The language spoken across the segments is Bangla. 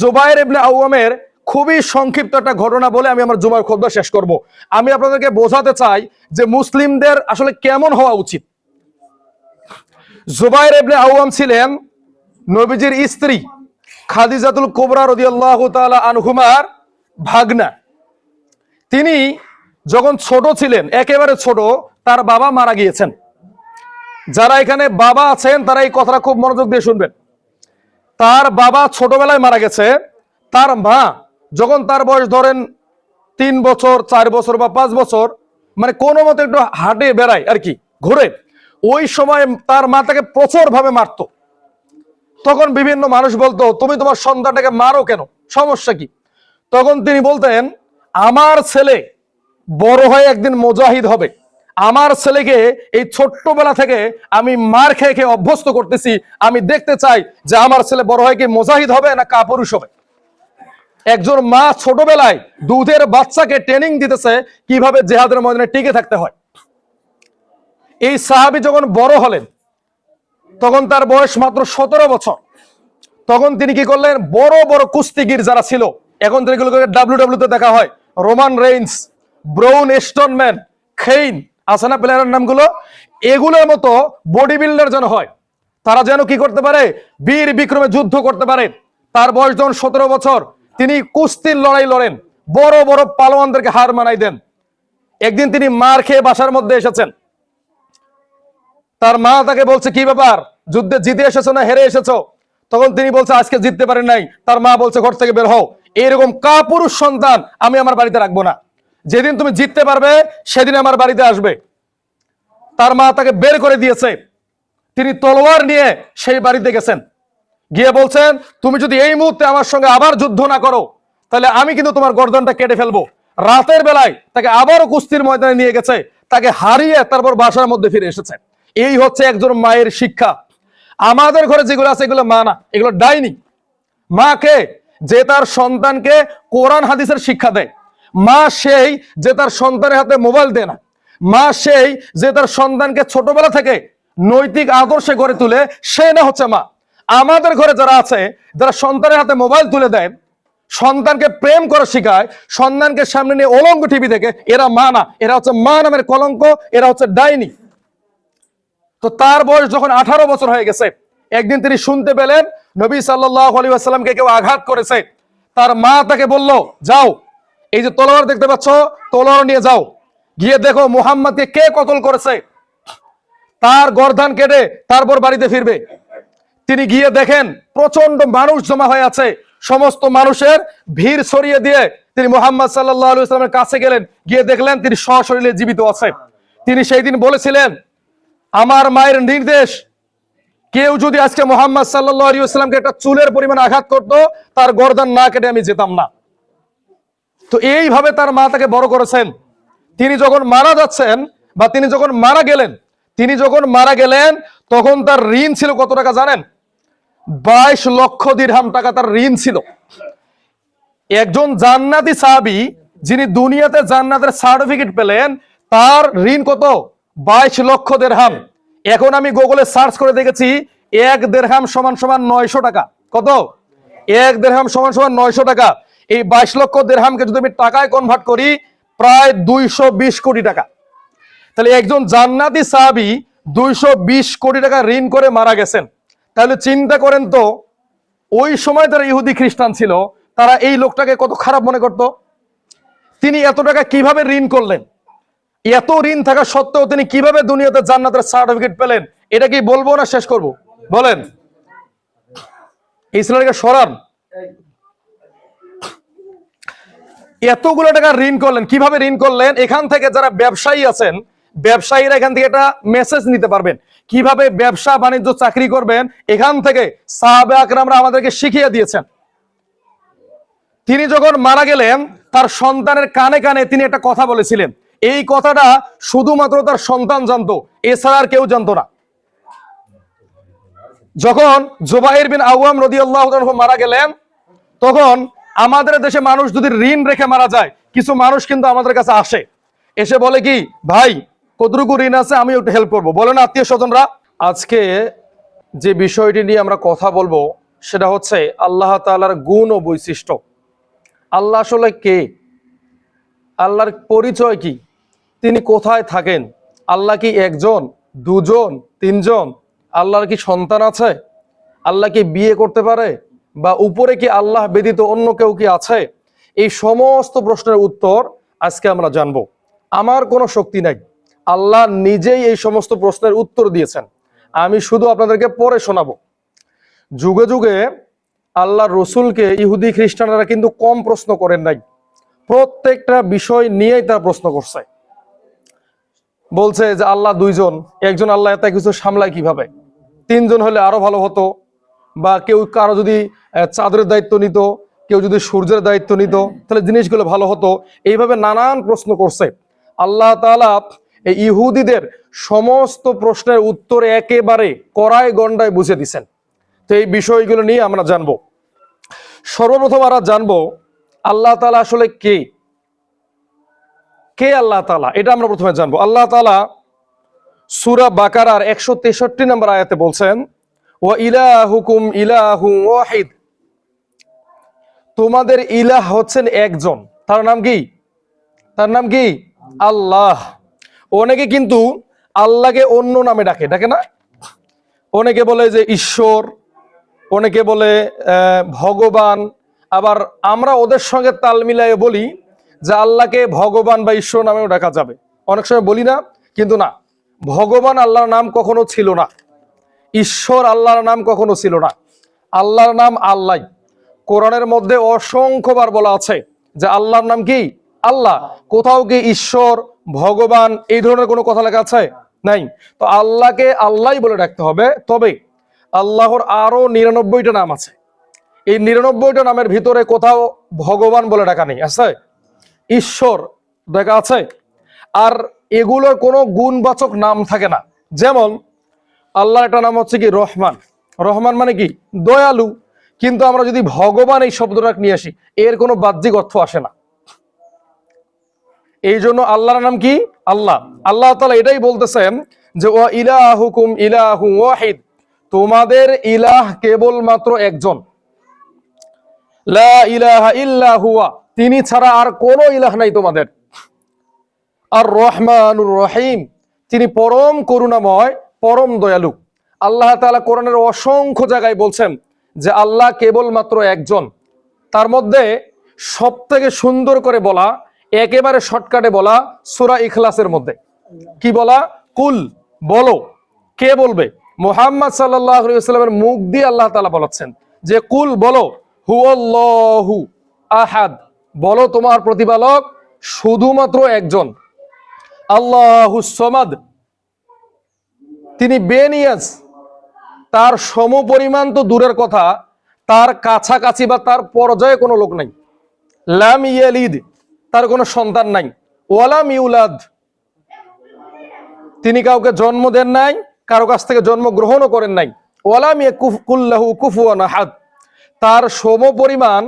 জুবাইর ইবনে আওয়ামের খুবই সংক্ষিপ্ত একটা ঘটনা বলে আমি আমার জুমার খুতবা শেষ করব। আমি আপনাদেরকে বোঝাতে চাই যে মুসলিমদের আসলে কেমন হওয়া উচিত। জুবাইর ইবনে আওয়াম ছিলেন নবীজির স্ত্রী খাদিজাতুল কুবরা রাদিয়াল্লাহু তাআলা আনহুমার ভাগনা। তিনি যখন ছোট ছিলেন, একেবারে ছোট, তার বাবা মারা গিয়েছেন। যারা এখানে বাবা আছেন তারা এই কথাটা খুব মনোযোগ দিয়ে শুনবেন। তার বাবা ছোটবেলায় মারা গেছে। তার মা যখন তার বয়স ধরেন 3 বছর 4 বছর বা 5 বছর, মানে কোনো মতে একটু হাঁটে বেড়ায় আর কি, ঘুরে, ওই সময় তার মা তাকে প্রচুর ভাবে মারতো। তখন বিভিন্ন মানুষ বলতো, তুমি তোমার সন্তানটাকে মারো কেন, সমস্যা কি? তখন তিনি বলতেন, আমার ছেলে বড় হয়ে একদিন মুজাহিদ হবে। আমার ছেলেকে এই ছোট্টবেলা থেকে আমি মার খেয়ে খেয়ে অভ্যস্ত করতেছি। আমি দেখতে চাই যে আমার ছেলে বড় হয়ে কি মুজাহিদ হবে না কাপুরুষ হবে। একজন মা ছোটবেলায় দুধের বাচ্চাকে ট্রেনিং দিতেছে কিভাবে জিহাদের ময়দানে টিকে থাকতে হয়। এই সাহাবী যখন বড় হলেন তখন তার বয়স মাত্র 17 বছর। তখন তিনি কি করলেন, বড় বড় কুস্তিগির যারা ছিল, এখন তো এগুলোকে ডাব্লিউডাব্লিউ তে দেখা হয়, রোমান রেইন্স, ব্রাউন স্টোনম্যান, খেইন, আছে না প্লেয়ারের নামগুলো, এগুলোর মতো বডি বিল্ডার যেন হয়, তারা যেন কি করতে পারে, বীর বিক্রমে যুদ্ধ করতে পারে। তার বয়স যখন 17 বছর, তিনি কুস্তির লড়াই লড়েন, বড় বড় পালোয়ানদেরকে হার মানাই দেন। একদিন তিনি মার খেয়ে বাসার মধ্যে এসেছেন। তার মা তাকে বলছে, কি ব্যাপার, যুদ্ধে জিতে এসেছো না হেরে এসেছো? তখন তিনি বলছে, আজকে জিততে পারেন নাই। তার মা বলছে, ঘর থেকে বের হও, এরকম কাপুরুষ সন্তান আমি আমার বাড়িতে রাখবো না। যেদিন তুমি জিততে পারবে সেদিন আমার বাড়িতে আসবে। তার মা তাকে বের করে দিয়েছে। তিনি তলোয়ার নিয়ে সেই বাড়িতে গেছেন, গিয়ে বলছেন, তুমি যদি এই মুহূর্তে আমার সঙ্গে আবার যুদ্ধ না করো তাহলে আমি কিন্তু তোমার গর্দনটা কেটে ফেলবো। রাতের বেলায় তাকে আবারও কুস্তির ময়দানে নিয়ে গেছে, তাকে হারিয়ে তারপর বাসার মধ্যে ফিরে এসেছে। এই হচ্ছে একজন মায়ের শিক্ষা। আমাদের ঘরে যেগুলো আছে এগুলো মা না, এগুলো ডাইনি। মা কে? যে তার সন্তানকে কোরআন হাদিসের শিক্ষা দেয়। মা সেই যে তার সন্তানের হাতে মোবাইল দেয় না। মা সেই যে তার সন্তানকে ছোটবেলা থেকে নৈতিক আদর্শে গড়ে তুলে, সে না হচ্ছে মা। আমাদের ঘরে যারা আছে, যারা সন্তানের হাতে মোবাইল তুলে দেয়, সন্তানকে প্রেম করা শিখায়, সন্তানকে সামনে নিয়ে অলঙ্গ টিভি দেখে, এরা মা না, এরা হচ্ছে মা নামের কলঙ্ক, এরা হচ্ছে ডাইনি। তো তার বয়স যখন 18 বছর হয়ে গেছে, একদিন তিনি শুনতে পেলেন নবী সাল্লাল্লাহু আলাইহি ওয়াসাল্লামকে কেউ আঘাত করেছে। তার মা তাকে বলল, যাও, এই যে তলোয়ার দেখতে পাচ্ছ, তলোয়ার নিয়ে যাও, গিয়ে দেখো মুহাম্মদকে কে কতল করেছে, তার গর্দান কেটে তারপর বাড়িতে ফিরবে। তিনি গিয়ে দেখেন প্রচন্ড মানুষ জমা হয়ে আছে। সমস্ত মানুষের ভিড় ছড়িয়ে দিয়ে তিনি মুহাম্মদ সাল্লাল্লাহু আলাইহি ওয়াসাল্লামের কাছে গেলেন, গিয়ে দেখলেন তিনি সশরীরে জীবিত আছে। তিনি সেই দিন বলেছিলেন, আমার মায়ের নির্দেশ, কেউ যদি আজকে মুহাম্মদ সাল্লাল্লাহু আলাইহি ওয়াসাল্লামকে একটা চুলের পরিমাণ আঘাত করত, তার গর্দান না কেটে আমি যেতাম না। তো এইভাবে তার মা তাকে বড় করেছেন। তিনি যখন মারা যাচ্ছেন বা তিনি যখন মারা গেলেন তখন তার ঋণ ছিল কত টাকা জানেন? 22 লক্ষ দিরহাম টাকা তার ঋণ ছিল। একজন জান্নাতি সাহাবী যিনি দুনিয়াতে জান্নাতের সার্টিফিকেট পেলেন, তার ঋণ কত? 22 লক্ষ দিরহাম। এখন আমি গুগলে সার্চ করে দেখেছি, 1 দিরহাম সমান সমান 900 টাকা। কত? 1 দিরহাম সমান সমান 900 টাকা। এই 22 লক্ষ দিরহামকে যদি আমি টাকায় কনভার্ট করি, প্রায় 220 কোটি টাকা। তাহলে একজন জান্নাতি সাহাবী 220 কোটি টাকা ঋণ করে মারা গেছেন। তাহলে চিন্তা করেন তো, ওই সময় যারা ইহুদি খ্রিস্টান ছিল তারা এই লোকটাকে কত খারাপ মনে করত। তিনি এত টাকা কিভাবে ঋণ করলেন? এত ঋণ থাকা সত্ত্বেও তিনি কিভাবে দুনিয়াতে জান্নাতের সার্টিফিকেট পেলেন? এটা কি বলবো না শেষ করব? বলেন, এই ছেলেটাকে সরান। এতগুলো টাকা ঋণ করলেন, কিভাবে ঋণ করলেন? এখান থেকে যারা ব্যবসায়ী আছেন, ব্যবসায়ীরা এখান থেকে একটা মেসেজ নিতে পারবেন, কিভাবে ব্যবসা বাণিজ্য চাকরি করবেন। এখান থেকে সাহাবে আকরামরা আমাদেরকে শিখিয়ে দিয়েছেন। তিনি যখন মারা গেলেন, তার সন্তানের কানে কানে তিনি একটা কথা বলেছিলেন। এই কথাটা শুধুমাত্র তার সন্তান জানতো, এছাড়া আর কেউ জানতো না। যখন জুবাইর বিন আওয়াম রাদিয়াল্লাহু আনহু মারা গেলেন, তখন আমাদের দেশে মানুষ যদি ঋণ রেখে মারা যায়, কিছু মানুষ কিন্তু আমাদের কাছে আসে, এসে বলে কি, ভাই কতটুকু ঋণ আছে, আমি একটু হেল্প করবো, বলে না আত্মীয় স্বজনরা। আজকে যে বিষয়টি নিয়ে আমরা কথা বলবো সেটা হচ্ছে আল্লাহ তাআলার গুণ ও বৈশিষ্ট্য। আল্লাহ আসলে কে, আল্লাহর পরিচয় কি, তিনি কোথায় থাকেন, আল্লাহ কি একজন, দুজন, তিনজন, আল্লাহর কি সন্তান আছে, আল্লাহ কি বিয়ে করতে পারে, বা উপরে কি আল্লাহ ব্যতীত অন্য কেউ কি আছে? এই সমস্ত প্রশ্নের উত্তর আজকে আমরা জানবো। আমার কোনো শক্তি নাই, আল্লাহ নিজেই এই সমস্ত প্রশ্নের উত্তর দিয়েছেন, আমি শুধু আপনাদেরকে পড়ে শোনাবো। যুগে যুগে আল্লাহ রসুলকে ইহুদি খ্রিস্টানরা কিন্তু কম প্রশ্ন করেন নাই, প্রত্যেকটা বিষয় নিয়েই তারা প্রশ্ন করছে। বলছে যে আল্লাহ দুইজন, একজন আল্লাহ এত কিছু সামলায় কিভাবে, তিনজন হলে আরো ভালো হতো, বা কেউ কারো যদি চাঁদের দায়িত্ব নিত, কেউ যদি সূর্যের দায়িত্ব নিত, তাহলে জিনিসগুলো ভালো হতো। এইভাবে নানান প্রশ্ন করছে। আল্লাহ তাআলা এই ইহুদিদের সমস্ত প্রশ্নের উত্তর একেবারে কড়ায় গন্ডায় বুঝে দিছেন। তো এই বিষয়গুলো নিয়ে আমরা জানবো। সর্বপ্রথম আমরা জানবো আল্লাহ তাআলা আসলে কে, কে আল্লাহ তাআলা, এটা আমরা প্রথমে জানবো। আল্লাহ তাআলা সূরা বাকারার 163 নম্বর আয়াতে বলছেন, ওয়া ইলাহুকুম ইলাহুন ওয়াহিদ, তোমাদের ইলাহ হচ্ছেন একজন, তার নাম কি, তার নাম কি আল্লাহ। অনেকে কিন্তু আল্লাহকে অন্য নামে ডাকে, ডাকে না? অনেকে বলে যে ঈশ্বর, অনেকে বলে ভগবান, আবার আমরা ওদের সঙ্গে তাল মিলাই বলি যে আল্লাহকে ভগবান বা ঈশ্বর নামেও ডাকা যাবে। অনেক সময় বলি না, কিন্তু না, ভগবান আল্লাহর নাম কখনো ছিল না, ঈশ্বর আল্লাহর নাম কখনো ছিল না। আল্লাহর নাম আল্লাহ। কোরআনের মধ্যে অসংখ্যবার বলা আছে যে আল্লাহর নাম কি আল্লাহ। কোথাও কি ঈশ্বর, ভগবান এই ধরনের কোনো কথা লেখা আছে? নাই। তো আল্লাহকে আল্লাহই বলে ডাকতে হবে। তবে আল্লাহর আরো 99টা নাম আছে, এই 99টা নামের ভিতরে কোথাও ভগবান বলে ডাকা নেই, আছে? ঈশ্বর দেখা আছে। আর এগুলোর কোনো গুণবাচক নাম থাকে না। যেমন আল্লাহর একটা নাম হচ্ছে কি রহমান, রহমান মানে কি দয়ালু, কিন্তু আমরা যদি ভগবান এই শব্দটা নিয়ে আসি, এর কোনো বাহ্যিক অর্থ আসে না। এই জন্য আল্লাহর নাম কি আল্লাহ। আল্লাহ তাআলা এটাই বলতেছেন যে ওয়া ইলাহুকুম ইলাহুন ওয়াহিদ, তোমাদের ইলাহ কেবলমাত্র একজন, লা ইলাহা ইল্লা হুয়া, তিনি ছাড়া আর কোনো ইলাহ নাই তোমাদের। আর রহমানুর রহিম, তিনি পরম করুণাময়, পরম দয়ালু। আল্লাহ তাআলা কোরআনের অসংখ্য জায়গায় বলছেন যে আল্লাহ কেবলমাত্র একজন। তার মধ্যে সব থেকে সুন্দর করে বলা, একেবারে শর্টকাটে বলা, সূরা ইখলাসের মধ্যে কি বলা? কুল, বলো। কে বলবে? মুহাম্মদ সাল্লাল্লাহু আলাইহি ওয়াসাল্লামের মুখ দিয়ে আল্লাহ তাআলা বলাচ্ছেন যে কুল, বলো, হুয়াল্লাহু আহাদ, বলো তোমার প্রতিপালক শুধুমাত্র একজন, আল্লাহুস সামাদ, তিনি বেনিয়াজ, তার সমপরিমাণ তো দূরের কথা, তার কাছাকাছি বা তার পর্যায়ে কোনো লোক নাই। লাম ইয়ালিদ, তার কোনো সন্তান নাই। ওয়ালাম ইউলাদ, তিনি কাউকে জন্ম দেন নাই, কারো কাছ থেকে জন্ম গ্রহণও করেন নাই। ওয়ালাম ইয়াকুল্লাহু কুফুয়ান আহাদ, তার সমপরিমাণ,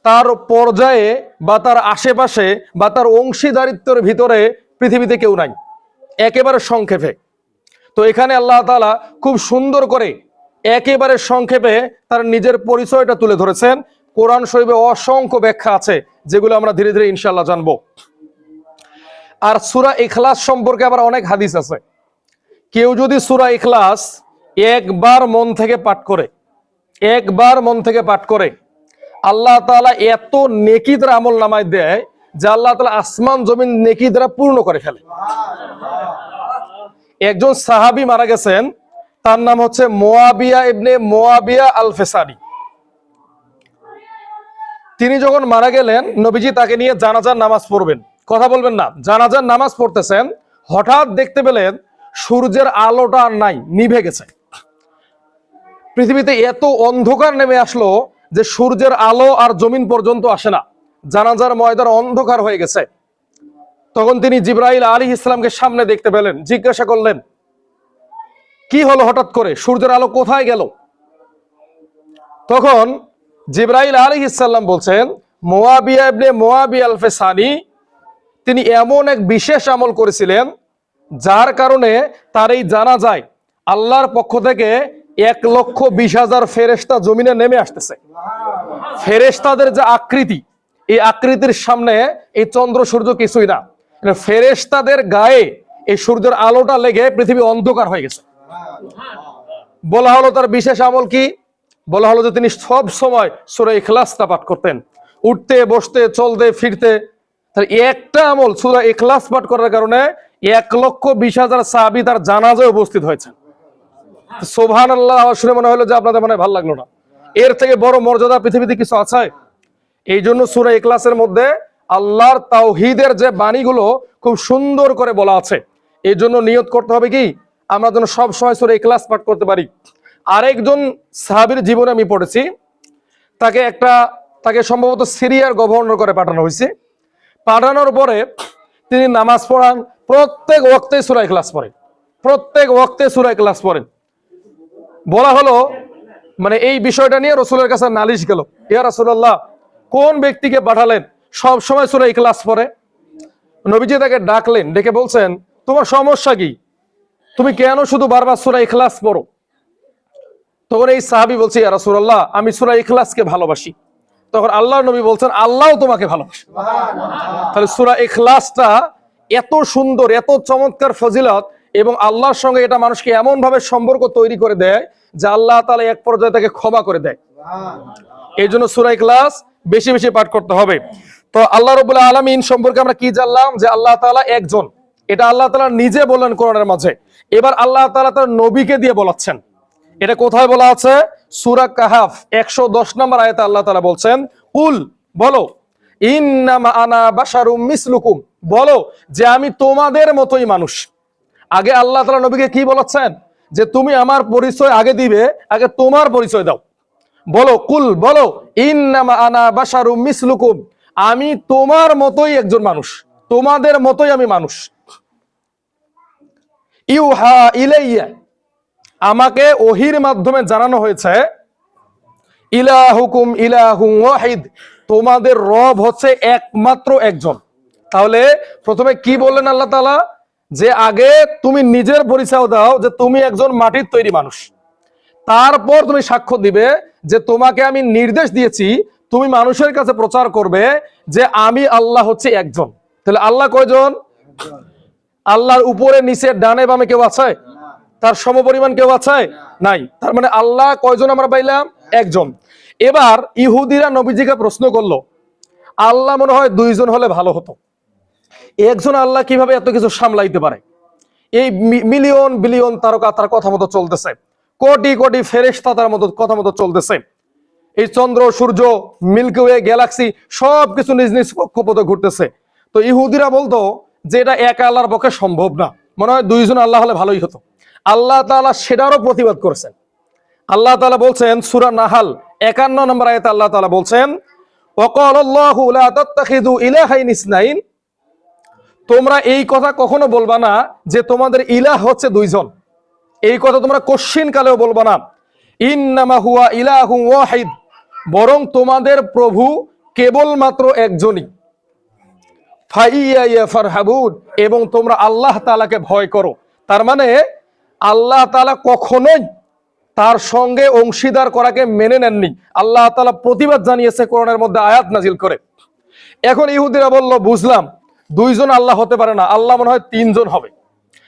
তার পর্যায়ে বা তার আশেপাশে বা তার অংশীদারিত্বের ভিতরে পৃথিবীতে কেউ নাই, একেবারে সংক্ষেপে। তো এখানে আল্লাহ তাআলা খুব সুন্দর করে একেবারে সংক্ষেপে তার নিজের পরিচয়টা তুলে ধরেছেন। কোরআন শরীফে অসংখ্য ব্যাখ্যা আছে, যেগুলো আমরা ধীরে ধীরে ইনশাআল্লাহ জানবো। আর সূরা ইখলাস সম্পর্কে আবার অনেক হাদিস আছে। কেউ যদি সূরা ইখলাস একবার মন থেকে পাঠ করে, একবার মন থেকে পাঠ করে, আল্লাহ তাআলা এত নেকি দ্বারা আমল নামায় দেয় যে আল্লাহ তাআলা আসমান জমিন নেকি দ্বারা পূর্ণ করে ফেলে। একজন সাহাবী মারা গেছেন, তার নাম হচ্ছে মুয়াবিয়া ইবনে মুয়াবিয়া আল ফেসারি। তিনি যখন মারা গেলেন, নবীজি তাকে নিয়ে জানাজার নামাজ পড়বেন, কথা বলবেন না, জানাজার নামাজ পড়তেছেন, হঠাৎ দেখতে পেলেন সূর্যের আলোটা আর নাই, নিভে গেছে। পৃথিবীতে এত অন্ধকার নেমে আসলো যে সূর্যের আলো আর জমিন পর্যন্ত আসে না, জানাজার ময়দান অন্ধকার হয়ে গেছে। তখন তিনি জিবরাইল আলাইহিস সালামকে সামনে দেখতে পেলেন, জিজ্ঞাসা করলেন কি হলো, হঠাৎ করে সূর্যের আলো কোথায় গেল? তখন জিবরাইল আলাইহিস সালাম বলছেন, মুয়াবিয়া ইবনে মুয়াবিয়া আল ফেসানি, তিনি এমন এক বিশেষ আমল করেছিলেন যার কারণে তার এই জানাজায় আল্লাহর পক্ষ থেকে 1,20,000 ফেরেশতা জমিনে নেমে আসতেছে। ফেরেশতাদের যে আকৃতি, এই আকৃতির সামনে এই চন্দ্র সূর্য কিছুই না। ফেরেশতাদের গায়ে এই সূর্যের আলোটা লেগে পৃথিবী অন্ধকার হয়ে গেছে। বলা হলো তার বিশেষ আমল কি? বলা হলো যে তিনি সব সময় সূরা ইখলাসটা পাঠ করতেন, উঠতে বসতে চলতে ফিরতে। তার একটা আমল সূরা ইখলাস পাঠ করার কারণে 1,20,000 সাহাবী তার জানাজায় উপস্থিত হয়েছেন। সুবহানাল্লাহ শুনে মনে হলো যে আপনাদের মনে ভালো লাগলো না। এর থেকে বড় মর্যাদা পৃথিবীতে কিছু আছে? এই জন্য সূরা ইখলাসের মধ্যে আল্লাহর তাওহীদের যে বাণীগুলো খুব সুন্দর করে বলা আছে। এই জন্য নিয়ত করতে হবে কি আমরা যেন সব সময় সূরা ইখলাস পাঠ করতে পারি। আরেকজন সাহাবীর জীবনে আমি পড়েছি, তাকে সম্ভবত সিরিয়ার গভর্নর করে পাঠানো হয়েছে। পাঠানোর পরে তিনি নামাজ পড়ান, প্রত্যেক ওয়াক্তে সূরা ইখলাস পড়েন, প্রত্যেক ওয়াক্তে সূরা ইখলাস পড়েন। বলা হলো মানে এই বিষয়টা নিয়ে রাসূলের কাছে নালিশ গেল, ইয়া রাসূলুল্লাহ কোন ব্যক্তিকে পাঠালেন সব সময় সূরা ইখলাস পড়ে? নবীজি তাকে ডাকলেন, ডেকে বলছেন তোমার সমস্যা কি, তুমি কেন শুধু বারবার সূরা ইখলাস পড়ো? তখন এই সাহাবী বলছে, ইয়া রাসূলুল্লাহ আমি সূরা ইখলাসকে ভালোবাসি। তখন আল্লাহর নবী বলছেন আল্লাহও তোমাকে ভালোবাসে। তাহলে সূরা ইখলাসটা এত সুন্দর, এত চমৎকার ফজিলত, এবং আল্লাহর সঙ্গে এটা মানুষকে এমন ভাবে সম্পর্ক তৈরি করে দেয় যে আল্লাহ তাআলা এক পর্যায়ে তাকে ক্ষমা করে দেয়। এই জন্য সূরা ইখলাস বেশি বেশি পাঠ করতে হবে। তো আল্লাহ রাব্বুল আলামিন সম্পর্কে আমরা কি জানলাম? যে আল্লাহ তাআলা একজন, এটা আল্লাহ তাআলা নিজে বলেন কোরআনের মাঝে। এবার আল্লাহ তাআলা তার নবীকে দিয়ে বলাচ্ছেন। এটা কোথায় বলা আছে? সূরা কাহাফ 110 নম্বর আয়াতে আল্লাহ তাআলা বলছেন কুল, বলো ইন্নামা আনা বাশারুম মিসলুকুম, বলো যে আমি তোমাদের মতোই মানুষ। আগে আল্লাহ তাআলা নবীকে কি বলাচ্ছেন? যে তুমি আমার পরিচয় আগে দিবে, আগে তোমার পরিচয় দাও। বলো কুল, বলো ইন্নামা আনা বাশারুম মিসলুকুম, আমি তোমার মতোই একজন মানুষ, তোমাদের মতোই আমি মানুষ। ইউহা ইলাইয়া, আমাকে ওহির মাধ্যমে জানানো হয়েছে, ইলাহুকুম ইলাহুম ওয়াহিদ, তোমাদের রব হচ্ছে একমাত্র একজন। তাহলে প্রথমে কি বললেন আল্লাহ তাআলা? যে আগে তুমি নিজের পরিচয় দাও যে তুমি একজন মাটির তৈরি মানুষ, তারপর তুমি সাক্ষ্য দিবে যে তোমাকে আমি নির্দেশ দিয়েছি তুমি মানুষের কাছে প্রচার করবে যে আমি আল্লাহ হচ্ছে একজন। তাহলে আল্লাহ কয়জন? আল্লাহর উপরে নিচে ডানে বামে কেউ আছে? তার সমপরিমাণ কেউ আছে? নাই। তার মানে আল্লাহ কয়জন আমরা পাইলাম? একজন। এবার ইহুদিরা নবীজিকে প্রশ্ন করলো, আল্লাহ মনে হয় দুইজন হলে ভালো হতো, একজন আল্লাহ কিভাবে এত কিছু সামলাইতে পারে? এই মিলিয়ন বিলিয়ন তারকা তার কথা মতো চলতেছে, কোটি কোটি ফেরেশতা তার মতো কথা মতো চলতেছে, এই চন্দ্র সূর্য মিল্কি ওয়ে গ্যালাক্সি সবকিছু নিজ নিজ কক্ষপথে ঘুরতেছে। তো ইহুদিরা বলতো যে এটা এক আল্লাহর পক্ষে সম্ভব না, মনে হয় দুইজন আল্লাহ হলে ভালোই হতো। আল্লাহ তাআলা সেটারও প্রতিবাদ করেছেন। আল্লাহ তাআলা বলছেন সূরা নাহাল 51 নম্বর আয়াতে আল্লাহ তাআলা বলছেন ওয়াকালাল্লাহু লা তাত্তাখিযু ইলাহাইন ইসনাইন, তোমরা এই কথা কখনো বলবা না যে তোমাদের ইলাহ হচ্ছে দুইজন, এই কথা তোমরা কোশ্চিন কালেও বলবা না। ইন্নামা হুয়া ইলাহুম ওয়াহিদ, বরং তোমাদের প্রভু কেবলমাত্র একজনই। ফাইয়া ফারহাবুন, এবং তোমরা আল্লাহ তাআলাকে ভয় করো। তার মানে আল্লাহ তাআলা কখনোই তার সঙ্গে অংশীদার করাকে মেনে নেননি। আল্লাহ তাআলা প্রতিবাদ জানিয়েছে কোরআনের মধ্যে আয়াত নাজিল করে। এখন ইহুদিরা বলল বুঝলাম দুইজন আল্লাহ হতে পারে না, আল্লাহ মনে হয় তিনজন হবে।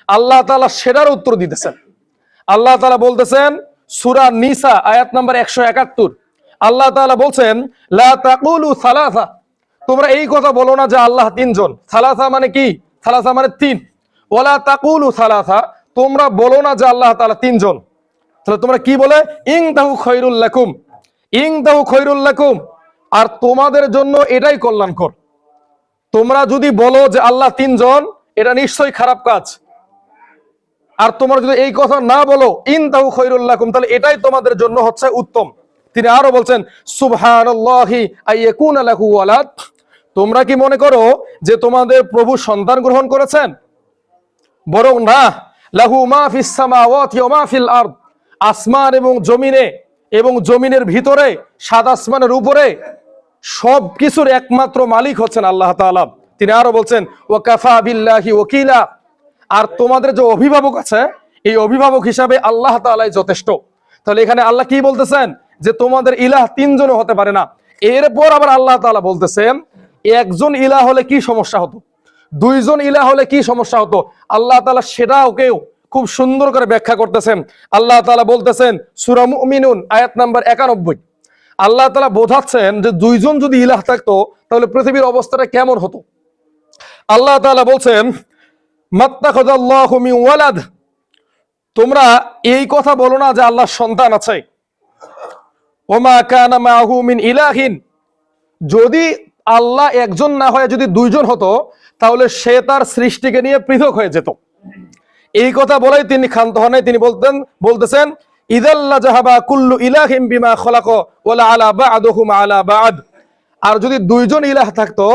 আল্লাহ তাআলা সেটার উত্তর দিতেছেন। আল্লাহ তাআলা বলতেছেন সূরা নিসা আয়াত নাম্বার 171, আল্লাহ তাআলা বলছেন লা তাকুলু সালাসা, তোমরা এই কথা বলো না যে আল্লাহ তিনজন। সালাসা মানে কি? সালাসা মানে তিন। ওয়ালা তাকুলু সালাসা, তোমরা বলো না যে আল্লাহ তাআলা তিনজন। তাহলে তোমরা কি বলে? ইনতাহু খায়রুল লাকুম, ইনতাহু খায়রুল লাকুম, আর তোমাদের জন্য এটাই কল্যাণকর। তোমরা যদি বলো যে আল্লাহ তিনজন, এটা নিশ্চয়ই খারাপ কাজ। আর তোমরা যদি এই কথা না বলো ইনতাহু খায়রুল লাকুম, তাহলে এটাই তোমাদের জন্য হচ্ছে উত্তম। তিনি আরো বলছেন সুবহানাল্লাহি আইয়াকুনা লাহু ওয়ালাদ, তোমরা কি মনে করো যে তোমাদের প্রভু সন্তান গ্রহণ করেছেন? বরং না, লাহু মা ফিস সামাওয়াতি ওয়া মা ফিল আরদ, আসমান এবং জমিনে এবং জমিনের ভিতরে, সাত আসমানের উপরে সবকিছুর একমাত্র মালিক হচ্ছেন আল্লাহ তাআলা। তিনি আরো বলছেন ওয়া কাফা বিল্লাহি ওয়াকিলা, আর তোমাদের যে অভিভাবক আছে এই অভিভাবক হিসাবে আল্লাহ তাআলাই যথেষ্ট। তাহলে এখানে আল্লাহ কি বলতেছেন যে তোমাদের ইলাহ তিনজনও হতে পারে না। এরপর আবার আল্লাহ তাআলা বলতেছেন একজন ইলাহ হলে কি সমস্যা হতো, দুইজন ইলাহ হলে কি সমস্যা হতো। আল্লাহ তাআলা সেটাকেও খুব সুন্দর করে ব্যাখ্যা করতেছেন। আল্লাহ তাআলা বলতেছেন সূরা মুমিনুন আয়াত নাম্বার 91, আল্লাহ তাআলা বোঝাচ্ছেন যে দুইজন যদি ইলাহ থাকতো তাহলে পৃথিবীর অবস্থাটা কেমন হতো। আল্লাহ তাআলা বলছেন মাত্তাখাযাল্লাহু মিন ওয়ালাদ, তোমরা এই কথা বলো না যে আল্লাহর সন্তান আছে। ওমা কানা মাহু মিন ইলাহিন, যদি আল্লাহ একজন না হয় যদি দুইজন হতো তাহলে সে তার সৃষ্টিকে নিয়ে পৃথক হয়ে যেত। এই কথা বলেই তিনি ক্ষান্ত হন নাই, তিনি বলতেছেন ইদাল্লা জাহাবা কুল্লু ইলাহিম বিমা খলাক ওয়ালা আলা বা'দুহুম আলা বা'দ, আর যদি দুইজন ইলাহ থাকতো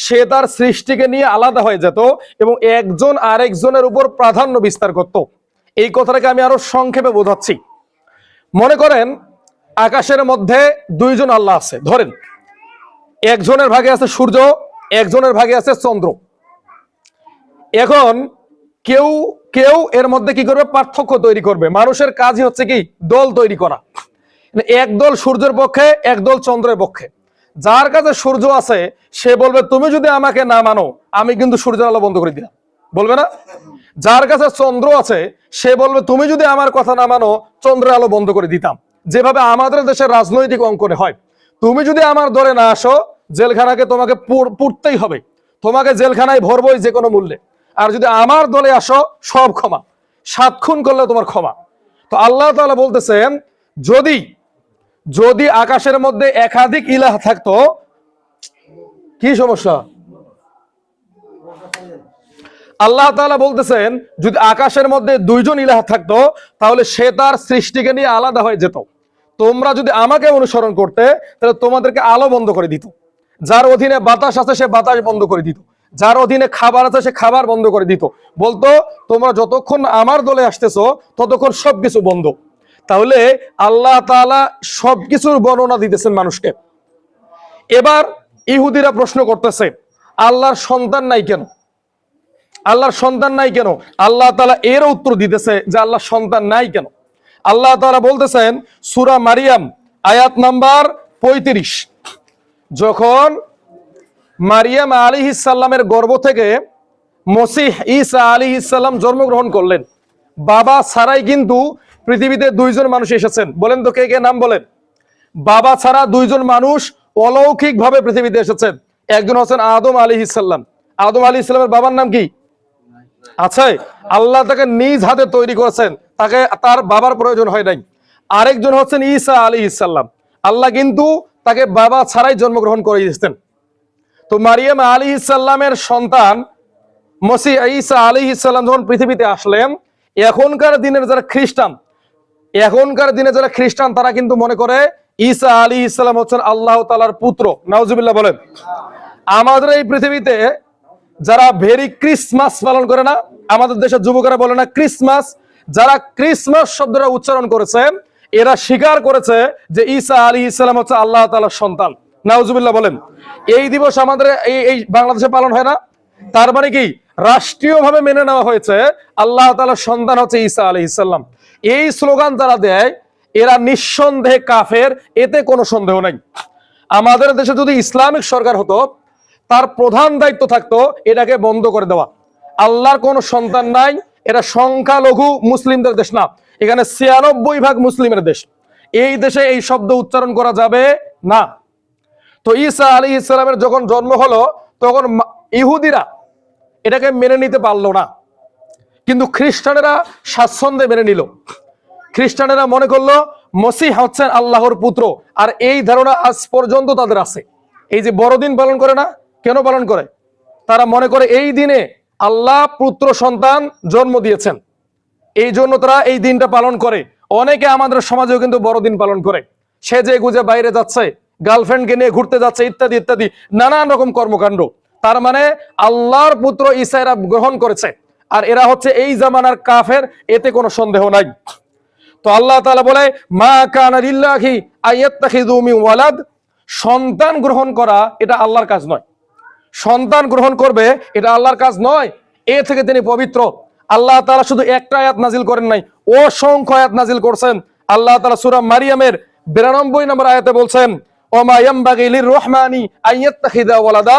সে তার সৃষ্টিকে নিয়ে আলাদা হয়ে যেত এবং একজন আরেকজনের উপর প্রাধান্য বিস্তার করত। এই কথাটাকে আমি আরো সংক্ষেপে বোঝাচ্ছি। মনে করেন আকাশের মধ্যে দুইজন আল্লাহ আছে, ধরেন একজনের ভাগে আছে সূর্য, একজনের ভাগে আছে চন্দ্র। এখন কেউ কেউ এর মধ্যে কি করবে, পার্থক্য তৈরি করবে। মানুষের কাজই হচ্ছে কি দল তৈরি করা, এক দল সূর্যের পক্ষে এক দল চন্দ্রের পক্ষে। যার কাছে সূর্য আছে সে বলবে তুমি যদি আমাকে না মানো আমি কিন্তু সূর্যের আলো বন্ধ করে দিলাম, বলবে না? যার কাছে চন্দ্র আছে সে বলবে তুমি যদি আমার কথা না মানো চন্দ্রের আলো বন্ধ করে দিতাম। যেভাবে আমাদের দেশের রাজনৈতিক অঙ্কনে হয়, তুমি যদি আমার দলে না আসো জেলখানাকে তোমাকে পুড়তেই হবে, তোমাকে জেলখানায় ভরবই যে কোনো মূল্যে। আর যদি আমার দলে আসো সব ক্ষমা, 7 খুন করলে তোমার ক্ষমা। তো আল্লাহ তাআলা বলতেছেন যদি যদি আকাশের মধ্যে একাধিক ইলাহ থাকতো, কি সমস্যা? আল্লাহ তাআলা বলতেছেন যদি আকাশের মধ্যে দুইজন ইলাহ থাকতো তাহলে সে তার সৃষ্টিকে নিয়ে আলাদা হয়ে যেত। তোমরা যদি আমাকে অনুসরণ করতে তাহলে তোমাদেরকে আলো বন্ধ করে দিত, যার অধীনে বাতাস আছে সে বাতাস বন্ধ করে দিত, যার অধীনে খাবার আছে সে খাবার বন্ধ করে দিত। বলতো তোমরা যতক্ষণ আমার দলে আসতেছো ততক্ষণ সবকিছু বন্ধ। তাহলে আল্লাহ তাআলা সবকিছুর বর্ণনা দিতেছেন মানুষকে। এবার ইহুদিরা প্রশ্ন করতেছে আল্লাহর সন্তান নাই কেন, আল্লাহর সন্তান নাই কেন? আল্লাহ তাআলা এর উত্তর দিতেছে যে আল্লাহর সন্তান নাই কেন। আল্লাহ তাআলা বলতেছেন সূরা মারিয়াম আয়াত নাম্বার 35, যখন মারিয়াম আলাইহিস সালামের গর্ভ থেকে মসিহ ঈসা আলাইহিস সালাম জন্মগ্রহণ করলেন, বাবা ছাড়াই কিন্তু পৃথিবীতে দুইজন মানুষ এসেছেন। বলেন তো কে কে নাম বলেন? বাবা ছাড়া দুইজন মানুষ অলৌকিক ভাবে পৃথিবীতে এসেছেন। একজন হচ্ছেন আদম আলাইহিস সালাম। আদম আলাইহিস সালামের বাবার নাম কি আছে? আল্লাহ তাকে নিজ হাতে তৈরি করেছেন, তাকে তার বাবার প্রয়োজন হয় নাই। আরেকজন হচ্ছেন ঈসা আলাইহিস সালাম, আল্লাহ কিন্তু তাকে বাবা ছাড়াই জন্মগ্রহণ করিয়েছেন। তো মারিয়াম আলাইহিস সালামের সন্তান মসিহ ঈসা আলাইহিস সালাম যখন পৃথিবীতে আসলেন, এখনকার দিনের যারা খ্রিস্টান তারা কিন্তু মনে করে ঈসা আলাইহিস সালাম হচ্ছেন আল্লাহ তাআলার পুত্র। নাউজুবিল্লাহ বলেন। আমাদের এই পৃথিবীতে যারা ভেরি ক্রিসমাস পালন করে না, আমাদের দেশের যুবকেরা বলে না ক্রিসমাস, যারা ক্রিসমাস শব্দটা উচ্চারণ করেছে এরা স্বীকার করেছে যে ঈসা আলাইহিস সালাম হচ্ছে আল্লাহ তাআলার সন্তান। নাউজুবিল্লাহ বলেন। এই দিবস আমাদের এই বাংলাদেশে পালন হয় না, তার মানে কি রাষ্ট্রীয়ভাবে মেনে নেওয়া হয়েছে আল্লাহ তাআলার সন্তান হচ্ছে ঈসা আলাইহিস সালাম। এই স্লোগান যারা দেয় এরা নিঃসন্দেহে কাফের, এতে কোনো সন্দেহ নাই। আমাদের দেশে যদি ইসলামিক সরকার হতো তার প্রধান দায়িত্ব থাকতো এটাকে বন্ধ করে দেওয়া। আল্লাহর কোনো সন্তান নাই, এটা সংখ্যালঘু মুসলিমদের দেশ না, এখানে 96% মুসলিমের দেশ। এই দেশে এই শব্দ উচ্চারণ করা যাবে না। তো ঈসা আলাইহিস সালামের যখন জন্ম হলো তখন ইহুদিরা এটাকে মেনে নিতে পারলো না, কিন্তু খ্রিস্টানেরা স্বাচ্ছন্দ্যে মেনে নিল। খ্রিস্টানেরা মনে করলো মসিহ হচ্ছেন আল্লাহর পুত্র, আর এই ধারণা আজ পর্যন্ত তাদের আছে। এই যে বড়দিন পালন করে না, কেন পালন করে? তারা মনে করে এই দিনে আল্লাহ পুত্র সন্তান জন্ম দিয়েছেন, এই জন্য তারা এই দিনটা পালন করে। অনেকে আমাদের সমাজেও কিন্তু বড়দিন পালন করে, সেজে গুজে বাইরে যাচ্ছে, গার্লফ্রেন্ডকে নিয়ে ঘুরতে যাচ্ছে, ইত্যাদি ইত্যাদি নানান রকম কর্মকাণ্ড। তার মানে আল্লাহর পুত্র ঈসা এরা গ্রহণ করেছে, আর এরা হচ্ছে এই জামানার কাফের, এতে কোনো সন্দেহ নাই। তো আল্লাহ তাআলা বলে মা কানা লিল্লাহি আইয়াত্তাখিযু মিন ওয়ালাদ, সন্তান গ্রহণ করা এটা আল্লাহর কাজ নয়। সন্তান গ্রহণ করবে এটা আল্লাহর কাজ নয়, এ থেকে তিনি পবিত্র। আল্লাহ তাআলা শুধু একটা আয়াত নাজিল করেন নাই, অসংখ্য আয়াত নাজিল করছেন। আল্লাহ তাআলা সূরা মারিয়ামের 92 নম্বর আয়াতে বলছেন, ওমা ইয়ামবাগি লির-রহমানি আইয়াত্তাখিযা ওয়ালাদা,